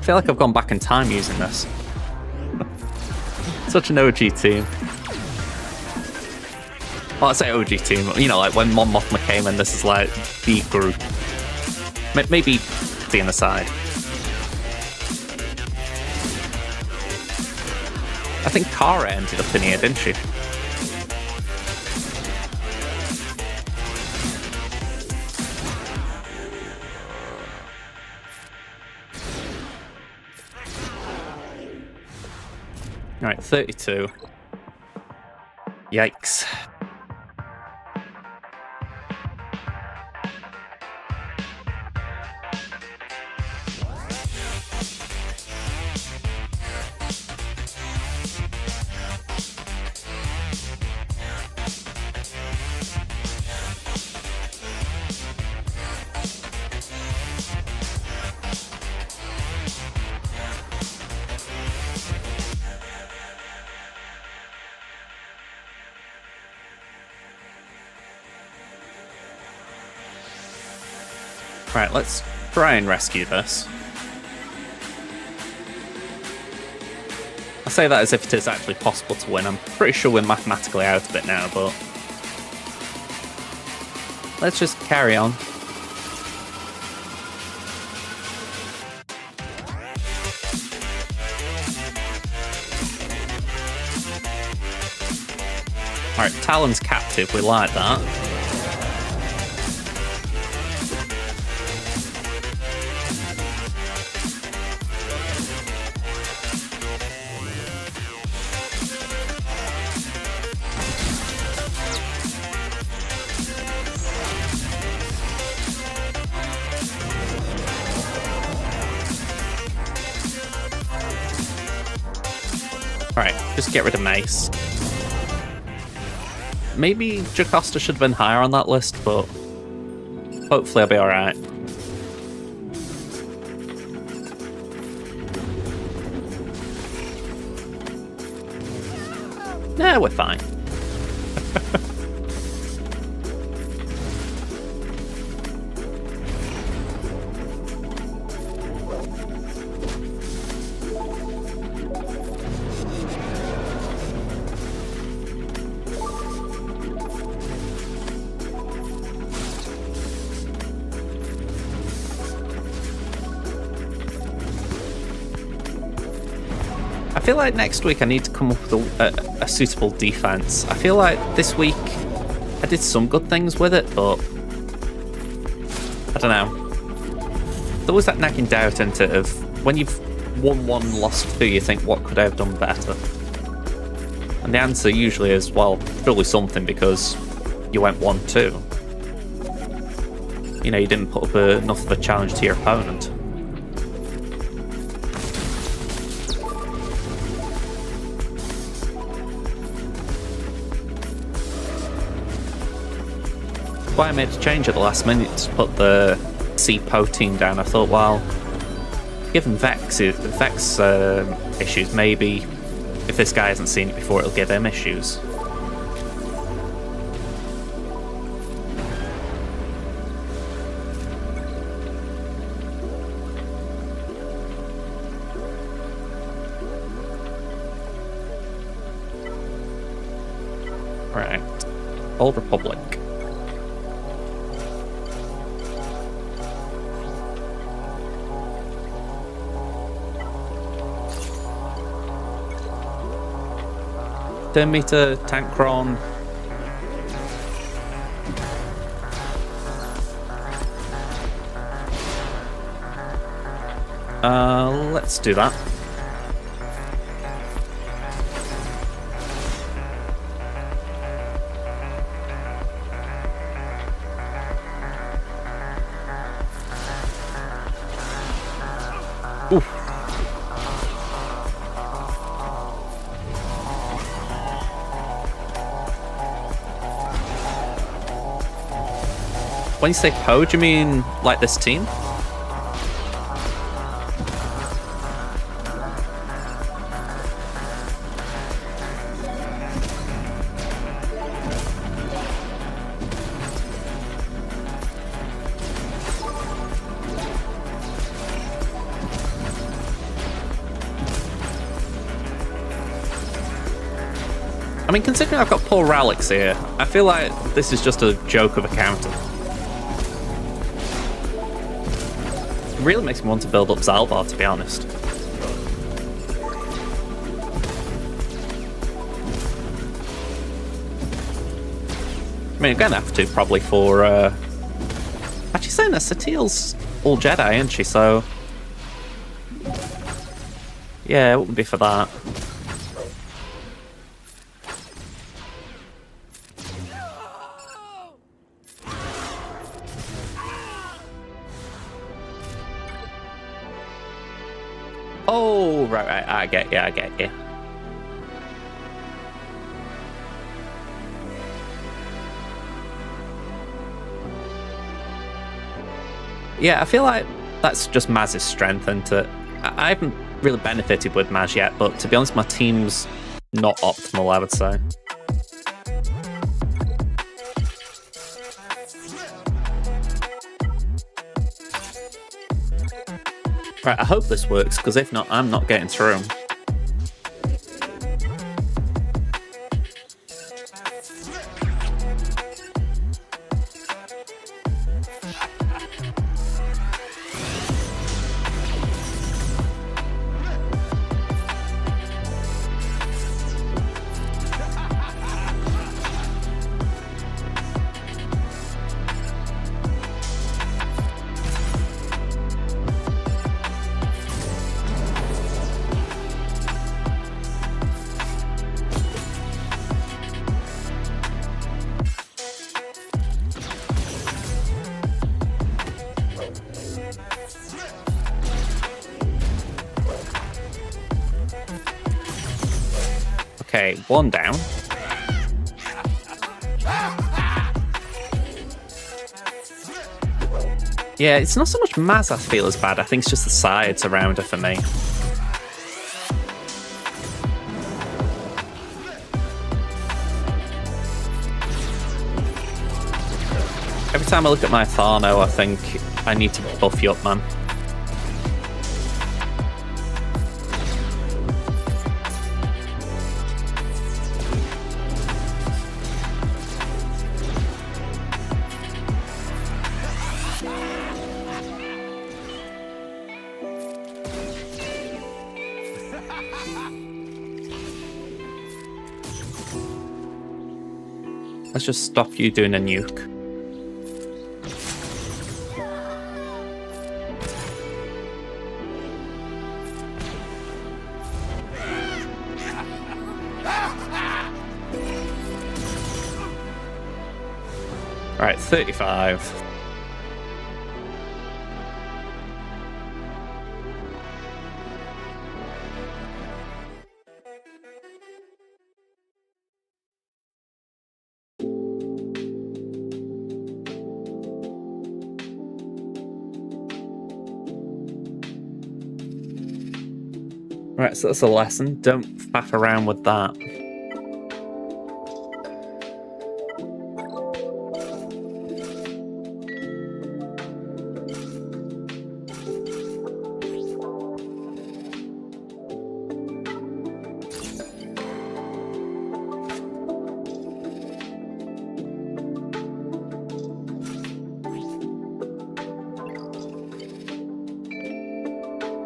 feel like I've gone back in time using this. Such an OG team. Well, I say OG team, you know, like when Mon Mothma came in, this is like the group. Maybe the on the side. I think Kara ended up in here, didn't she? Alright, 32. Yikes. Right, let's try and rescue this. I say that as if it is actually possible to win. I'm pretty sure we're mathematically out of it now, but let's just carry on. Alright, Talon's captive, we like that. Alright, just get rid of Mace. Maybe Jocasta should have been higher on that list, but hopefully I'll be alright. Nah, we're fine. I feel like next week I need to come up with a suitable defense. I feel like this week I did some good things with it, but I don't know. There was that nagging doubt into it of when you've won one, lost two, you think, what could I have done better? And the answer usually is, well, probably something, because you went 1-2. You know, you didn't put up enough of a challenge to your opponent. Why I made a change at the last minute to put the C-Po team down. I thought, well, given Vex issues, maybe if this guy hasn't seen it before, it'll give him issues. Right, Old Republic. Meter, Tankron. Let's do that. Oof. When you say Po, do you mean like this team? mean, considering I've got poor relics here, I feel like this is just a joke of a counter. It really makes me want to build up Zalbar, to be honest. I mean, I'm gonna have to probably for. Actually, saying that Satil's all Jedi, isn't she? So yeah, it wouldn't be for that. Oh, right, I get you. Yeah, I feel like that's just Maz's strength, and I haven't really benefited with Maz yet, but to be honest, my team's not optimal, I would say. Right, I hope this works, because if not, I'm not getting through. Okay, one down. Yeah, it's not so much Maz I feel is bad, I think it's just the sides around her for me. Every time I look at my Tharno, I think I need to buff you up, man. Let's just stop you doing a nuke. Right, 35. Right, so that's a lesson. Don't faff around with that.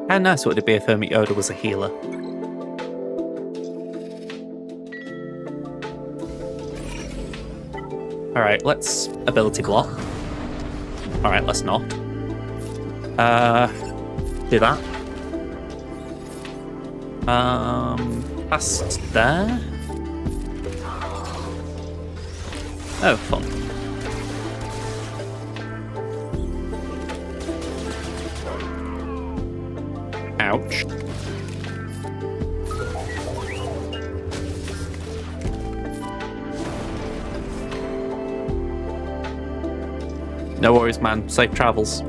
How nice would it be if Hermit Yoda was a healer? Alright, let's ability block. Alright, let's not. Do that. Past there? Oh, fun. Ouch. No worries, man. Safe travels.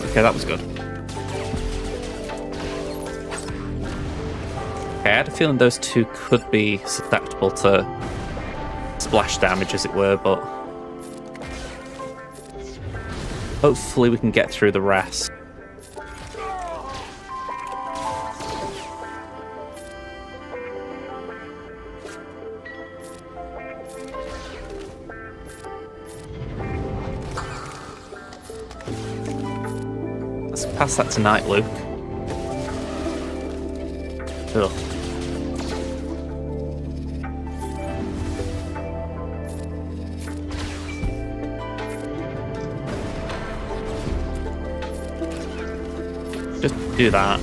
Okay, that was good. Okay, I had a feeling those two could be susceptible to splash damage, as it were, but Hopefully we can get through the rest. Let's pass that tonight, Luke. Ugh. Just do that.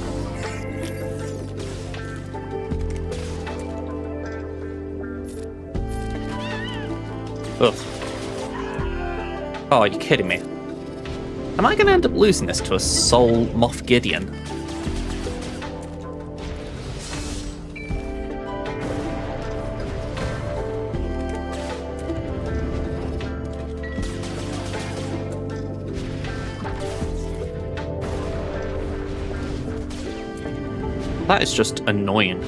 Ugh. Oh, are you kidding me? Am I going to end up losing this to a Soul Moff Gideon? That is just annoying.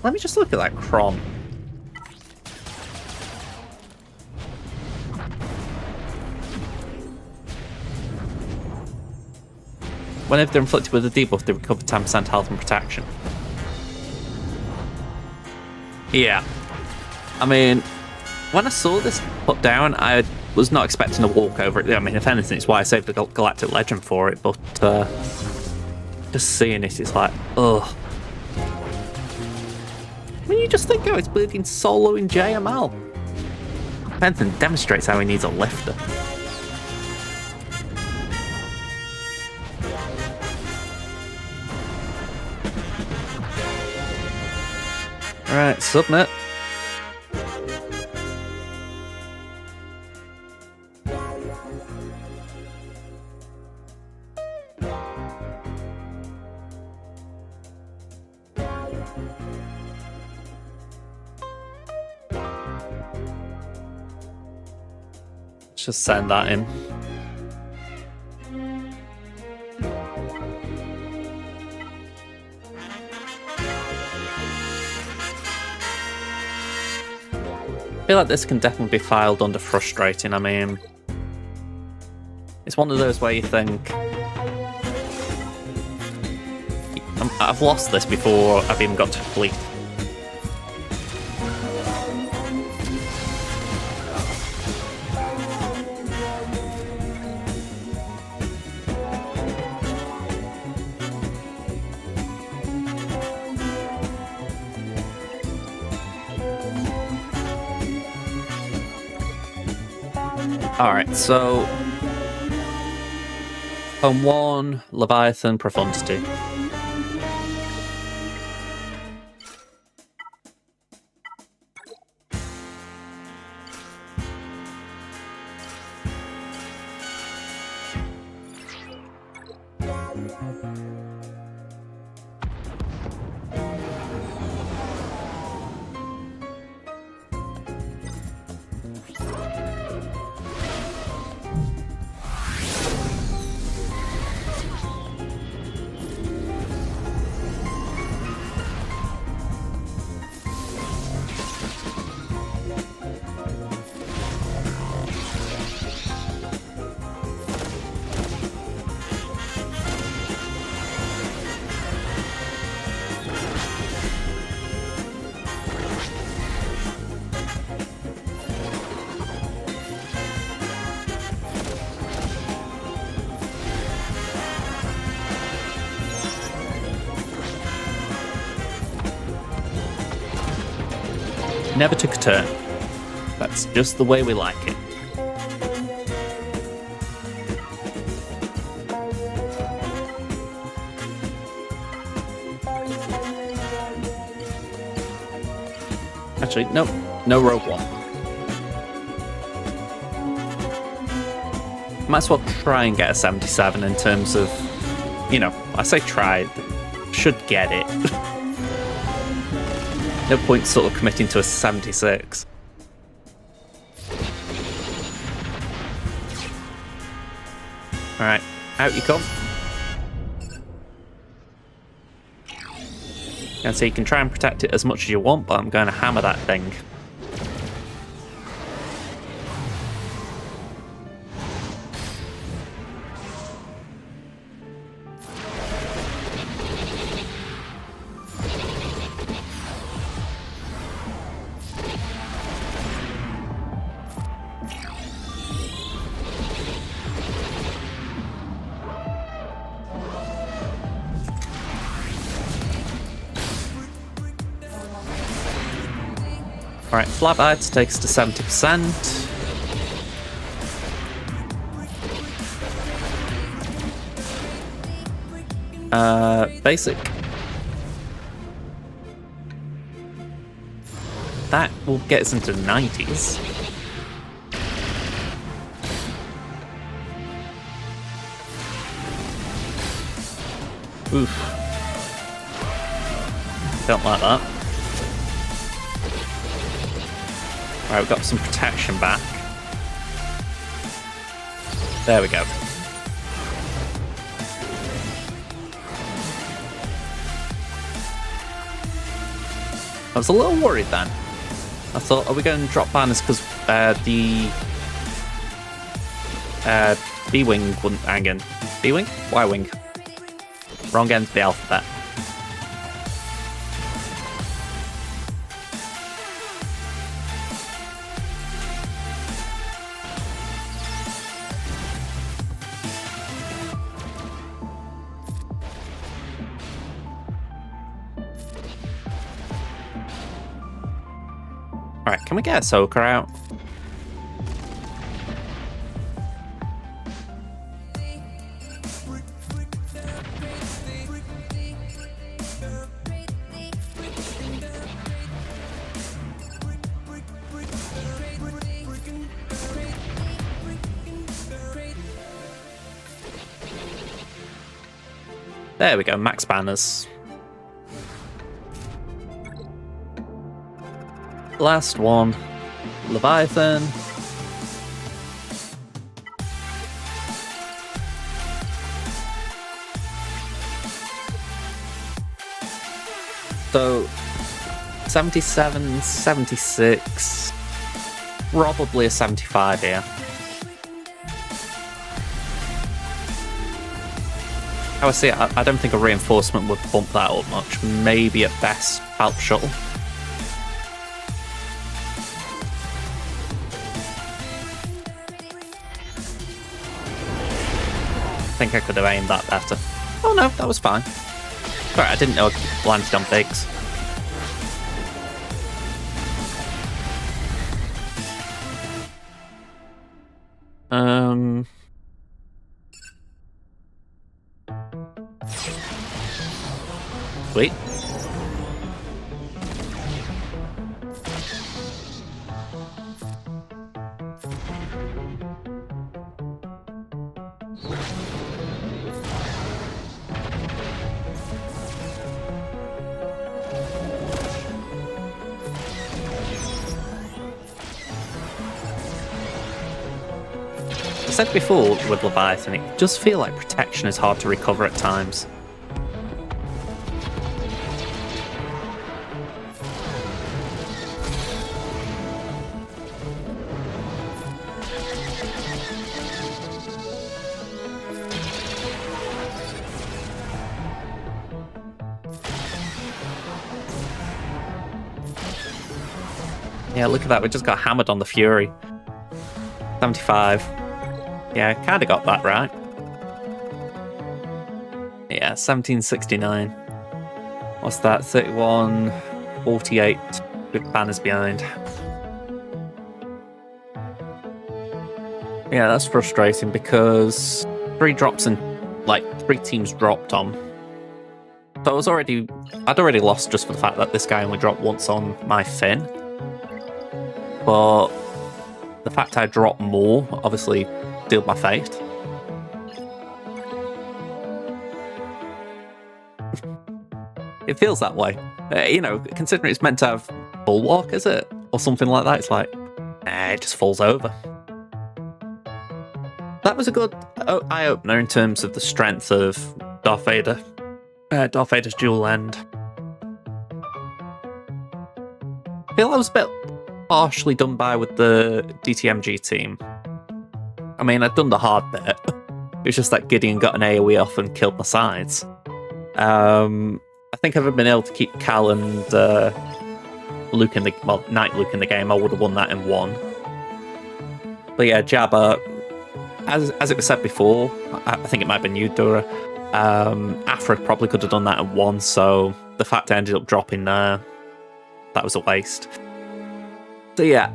Let me just look at that Kron. Whenever they're inflicted with a debuff, they recover 10% health and protection. Yeah. I mean, when I saw this put down, I was not expecting to walk over it. I mean, if anything, it's why I saved the Galactic Legend for it, but just seeing it, it's like, ugh. I mean, you just think, oh, it's bleeding solo in JML. If anything, demonstrates how he needs a lifter. Alright, submit. Just send that in. I feel like this can definitely be filed under frustrating. I mean, it's one of those where you think, I've lost this before I've even got to complete. Alright, so Home 1, Leviathan, Profundity. Never took a turn. That's just the way we like it. Actually, nope, no Rogue One. Might as well try and get a 77 in terms of, you know, I say try, should get it. No point sort of committing to a 76. Alright, out you come. And so you can try and protect it as much as you want, but I'm going to hammer that thing. Alright, Flatheads takes to 70%. Basic. That will get us into the 90s. Oof. Don't like that. Alright, we've got some protection back. There we go. I was a little worried then. I thought, are we going to drop banners because the B-Wing wouldn't hang in. B-Wing? Y-Wing. Wrong end of the alphabet. Alright, can we get Ahsoka out? There we go, max banners. Last one, Leviathan. So, 77, 76, probably a 75 here. How I see it, I don't think a reinforcement would bump that up much. Maybe at best, Palp Shuttle. I think I could have aimed that better. Oh no, that was fine. Sorry, I didn't know I landed on Biggs. Sweet. I said before with Leviathan, it does feel like protection is hard to recover at times. Yeah, look at that, we just got hammered on the Fury. 75. Yeah, kinda got that right. Yeah, 1769. What's that? 31, 48 with banners behind. Yeah, that's frustrating because 3 drops and like 3 teams dropped on. So I'd already lost just for the fact that this guy only dropped once on my Finn. But the fact I dropped more obviously sealed my fate. It feels that way. You know, considering it's meant to have bulwark, is it? Or something like that, it's like, it just falls over. That was a good eye-opener in terms of the strength of Darth Vader. Darth Vader's dual end. feel I was a bit partially done by with the DTMG team. I mean, I'd done the hard bit. It was just that Gideon got an AoE off and killed my sides. I think if I'd been able to keep Cal and Luke in the Knight Luke in the game, I would have won that in one. But yeah, Jabba, as it was said before, I think it might have been you, Dura. Afra probably could have done that in one, so the fact I ended up dropping there, that was a waste. So yeah,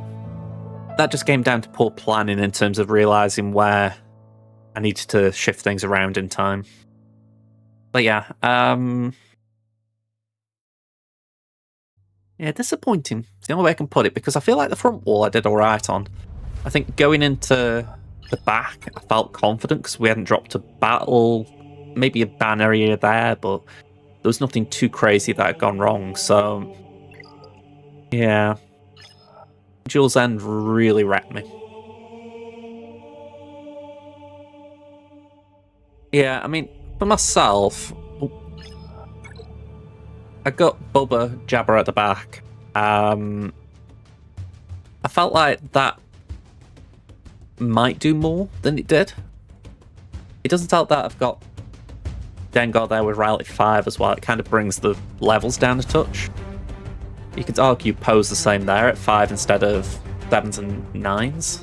that just came down to poor planning in terms of realising where I needed to shift things around in time. But yeah, yeah, disappointing. It's the only way I can put it, because I feel like the front wall I did alright on. I think going into the back, I felt confident because we hadn't dropped a battle, maybe a banner here there, but there was nothing too crazy that had gone wrong. So yeah, Jules End really wrecked me. Yeah, I mean, for myself, I got Bubba Jabber at the back. I felt like that might do more than it did. It doesn't help that I've got Dengar there with Rally 5 as well. It kind of brings the levels down a touch. You could argue Poe's the same there at 5 instead of 7s and 9s.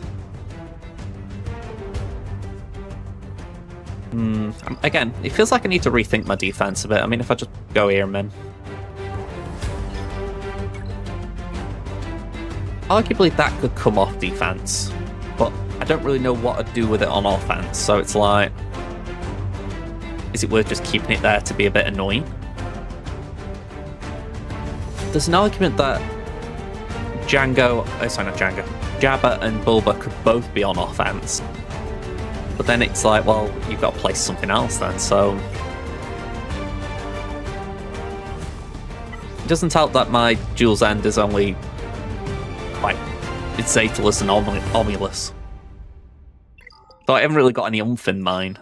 Again, it feels like I need to rethink my defense a bit. I mean, if I just go here and then... Arguably that could come off defense, but I don't really know what I'd do with it on offense, so it's like, is it worth just keeping it there to be a bit annoying? There's an argument that Jabba and Bulba could both be on offense, but then it's like, well, you've got to play something else then, so... It doesn't help that my Jules End is only, like, it's Zaitalus and Omulus. So I haven't really got any oomph in mine.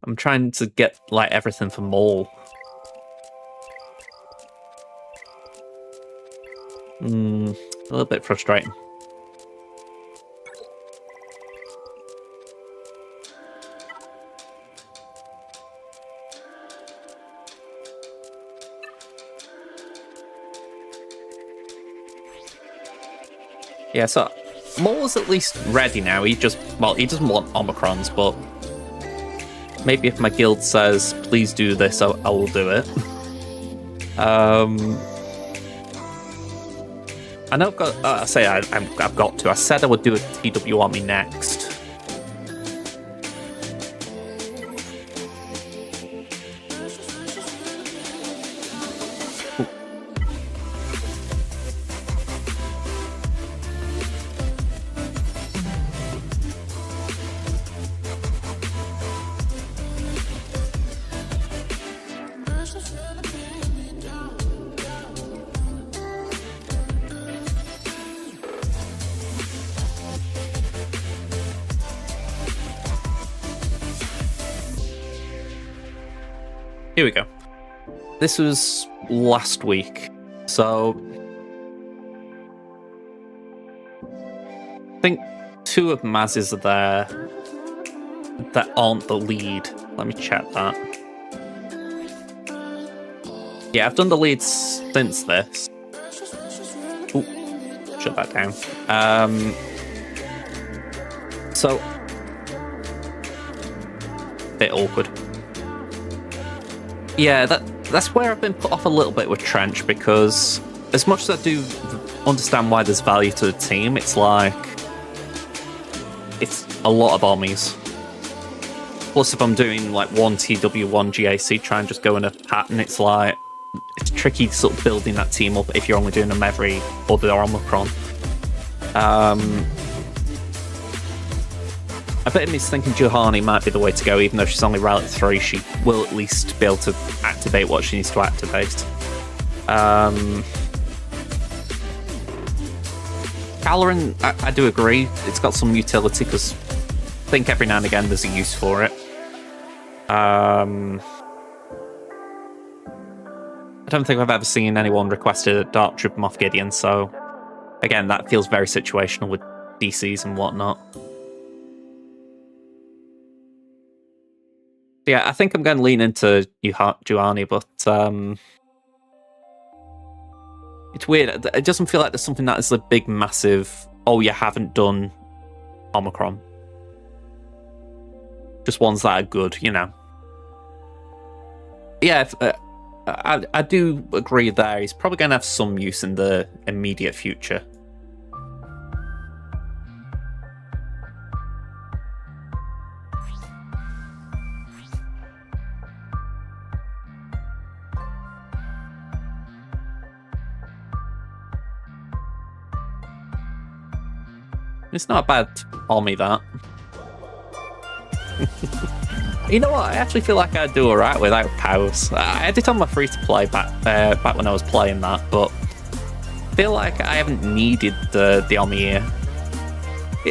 I'm trying to get, like, everything for Maul. A little bit frustrating. Yeah, so Maul's at least ready now. He doesn't want Omicrons, but maybe if my guild says, please do this, I will do it. I know I've got, I've got to. I said I would do a TW army next. Here we go. This was last week, so I think 2 of Maz's are there that aren't the lead. Let me check that. Yeah, I've done the lead since this. Ooh, shut that down. So, bit awkward. Yeah, that's where I've been put off a little bit with Trench, because as much as I do understand why there's value to the team, it's like, it's a lot of armies. Plus, if I'm doing like 1 TW, 1 GAC, try and just go in a pattern, it's like, it's tricky sort of building that team up if you're only doing them every other Omicron. I bet he's thinking Juhani might be the way to go, even though she's only Rally 3, she will at least be able to activate what she needs to activate. Caloran, I do agree, it's got some utility, because I think every now and again there's a use for it. I don't think I've ever seen anyone request a Dark Trooper Moff Gideon, so again, that feels very situational with DCs and whatnot. Yeah, I think I'm going to lean into Juhani, but it's weird. It doesn't feel like there's something that is a big, massive, oh, you haven't done Omicron. Just ones that are good, you know. Yeah, I do agree there. He's probably going to have some use in the immediate future. It's not a bad Omni, that. You know what? I actually feel like I'd do alright without powers. I had it on my free-to-play back when I was playing that, but I feel like I haven't needed the Omni here.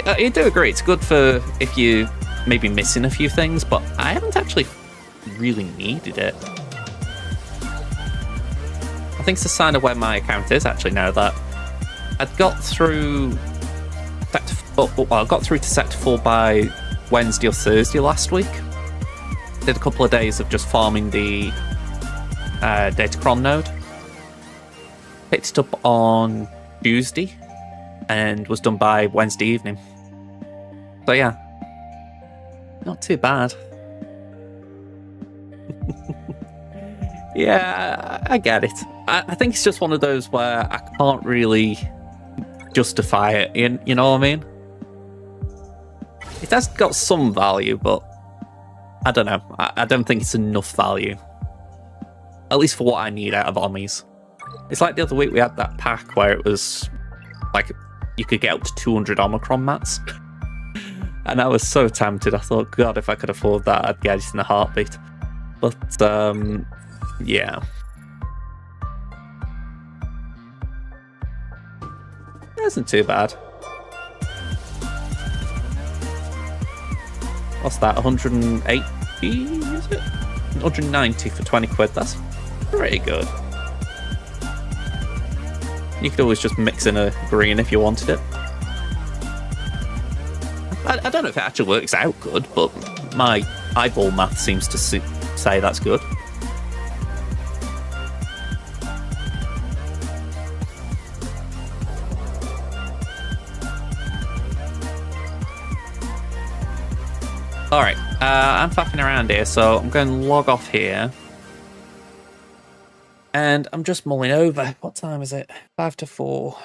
I do agree, it's good for if you maybe missing a few things, but I haven't actually really needed it. I think it's a sign of where my account is actually now that I'd got through I got through to Sector 4 by Wednesday or Thursday last week. Did a couple of days of just farming the Datacron node. Picked it up on Tuesday and was done by Wednesday evening. So yeah, not too bad. Yeah, I get it. I think it's just one of those where I can't really justify it, you know what I mean? It has got some value, but I don't know. I don't think it's enough value. At least for what I need out of Omnis. It's like the other week we had that pack where it was like you could get up to 200 Omicron mats. And I was so tempted. I thought, God, if I could afford that, I'd get it in a heartbeat. But, yeah. It isn't too bad. What's that, 180, is it? 190 for 20 quid, that's pretty good. You could always just mix in a green if you wanted it. I don't know if it actually works out good, but my eyeball math seems to say that's good. Alright, I'm faffing around here, so I'm going to log off here. And I'm just mulling over. What time is it? 5 to 4.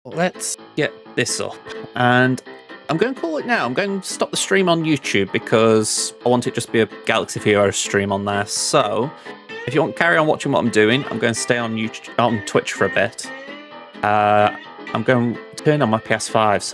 Let's get this up. And I'm going to call it now. I'm going to stop the stream on YouTube because I want it just to be a Galaxy of Heroes stream on there. So, if you want to carry on watching what I'm doing, I'm going to stay on YouTube, on Twitch for a bit. I'm going to turn on my PS5, so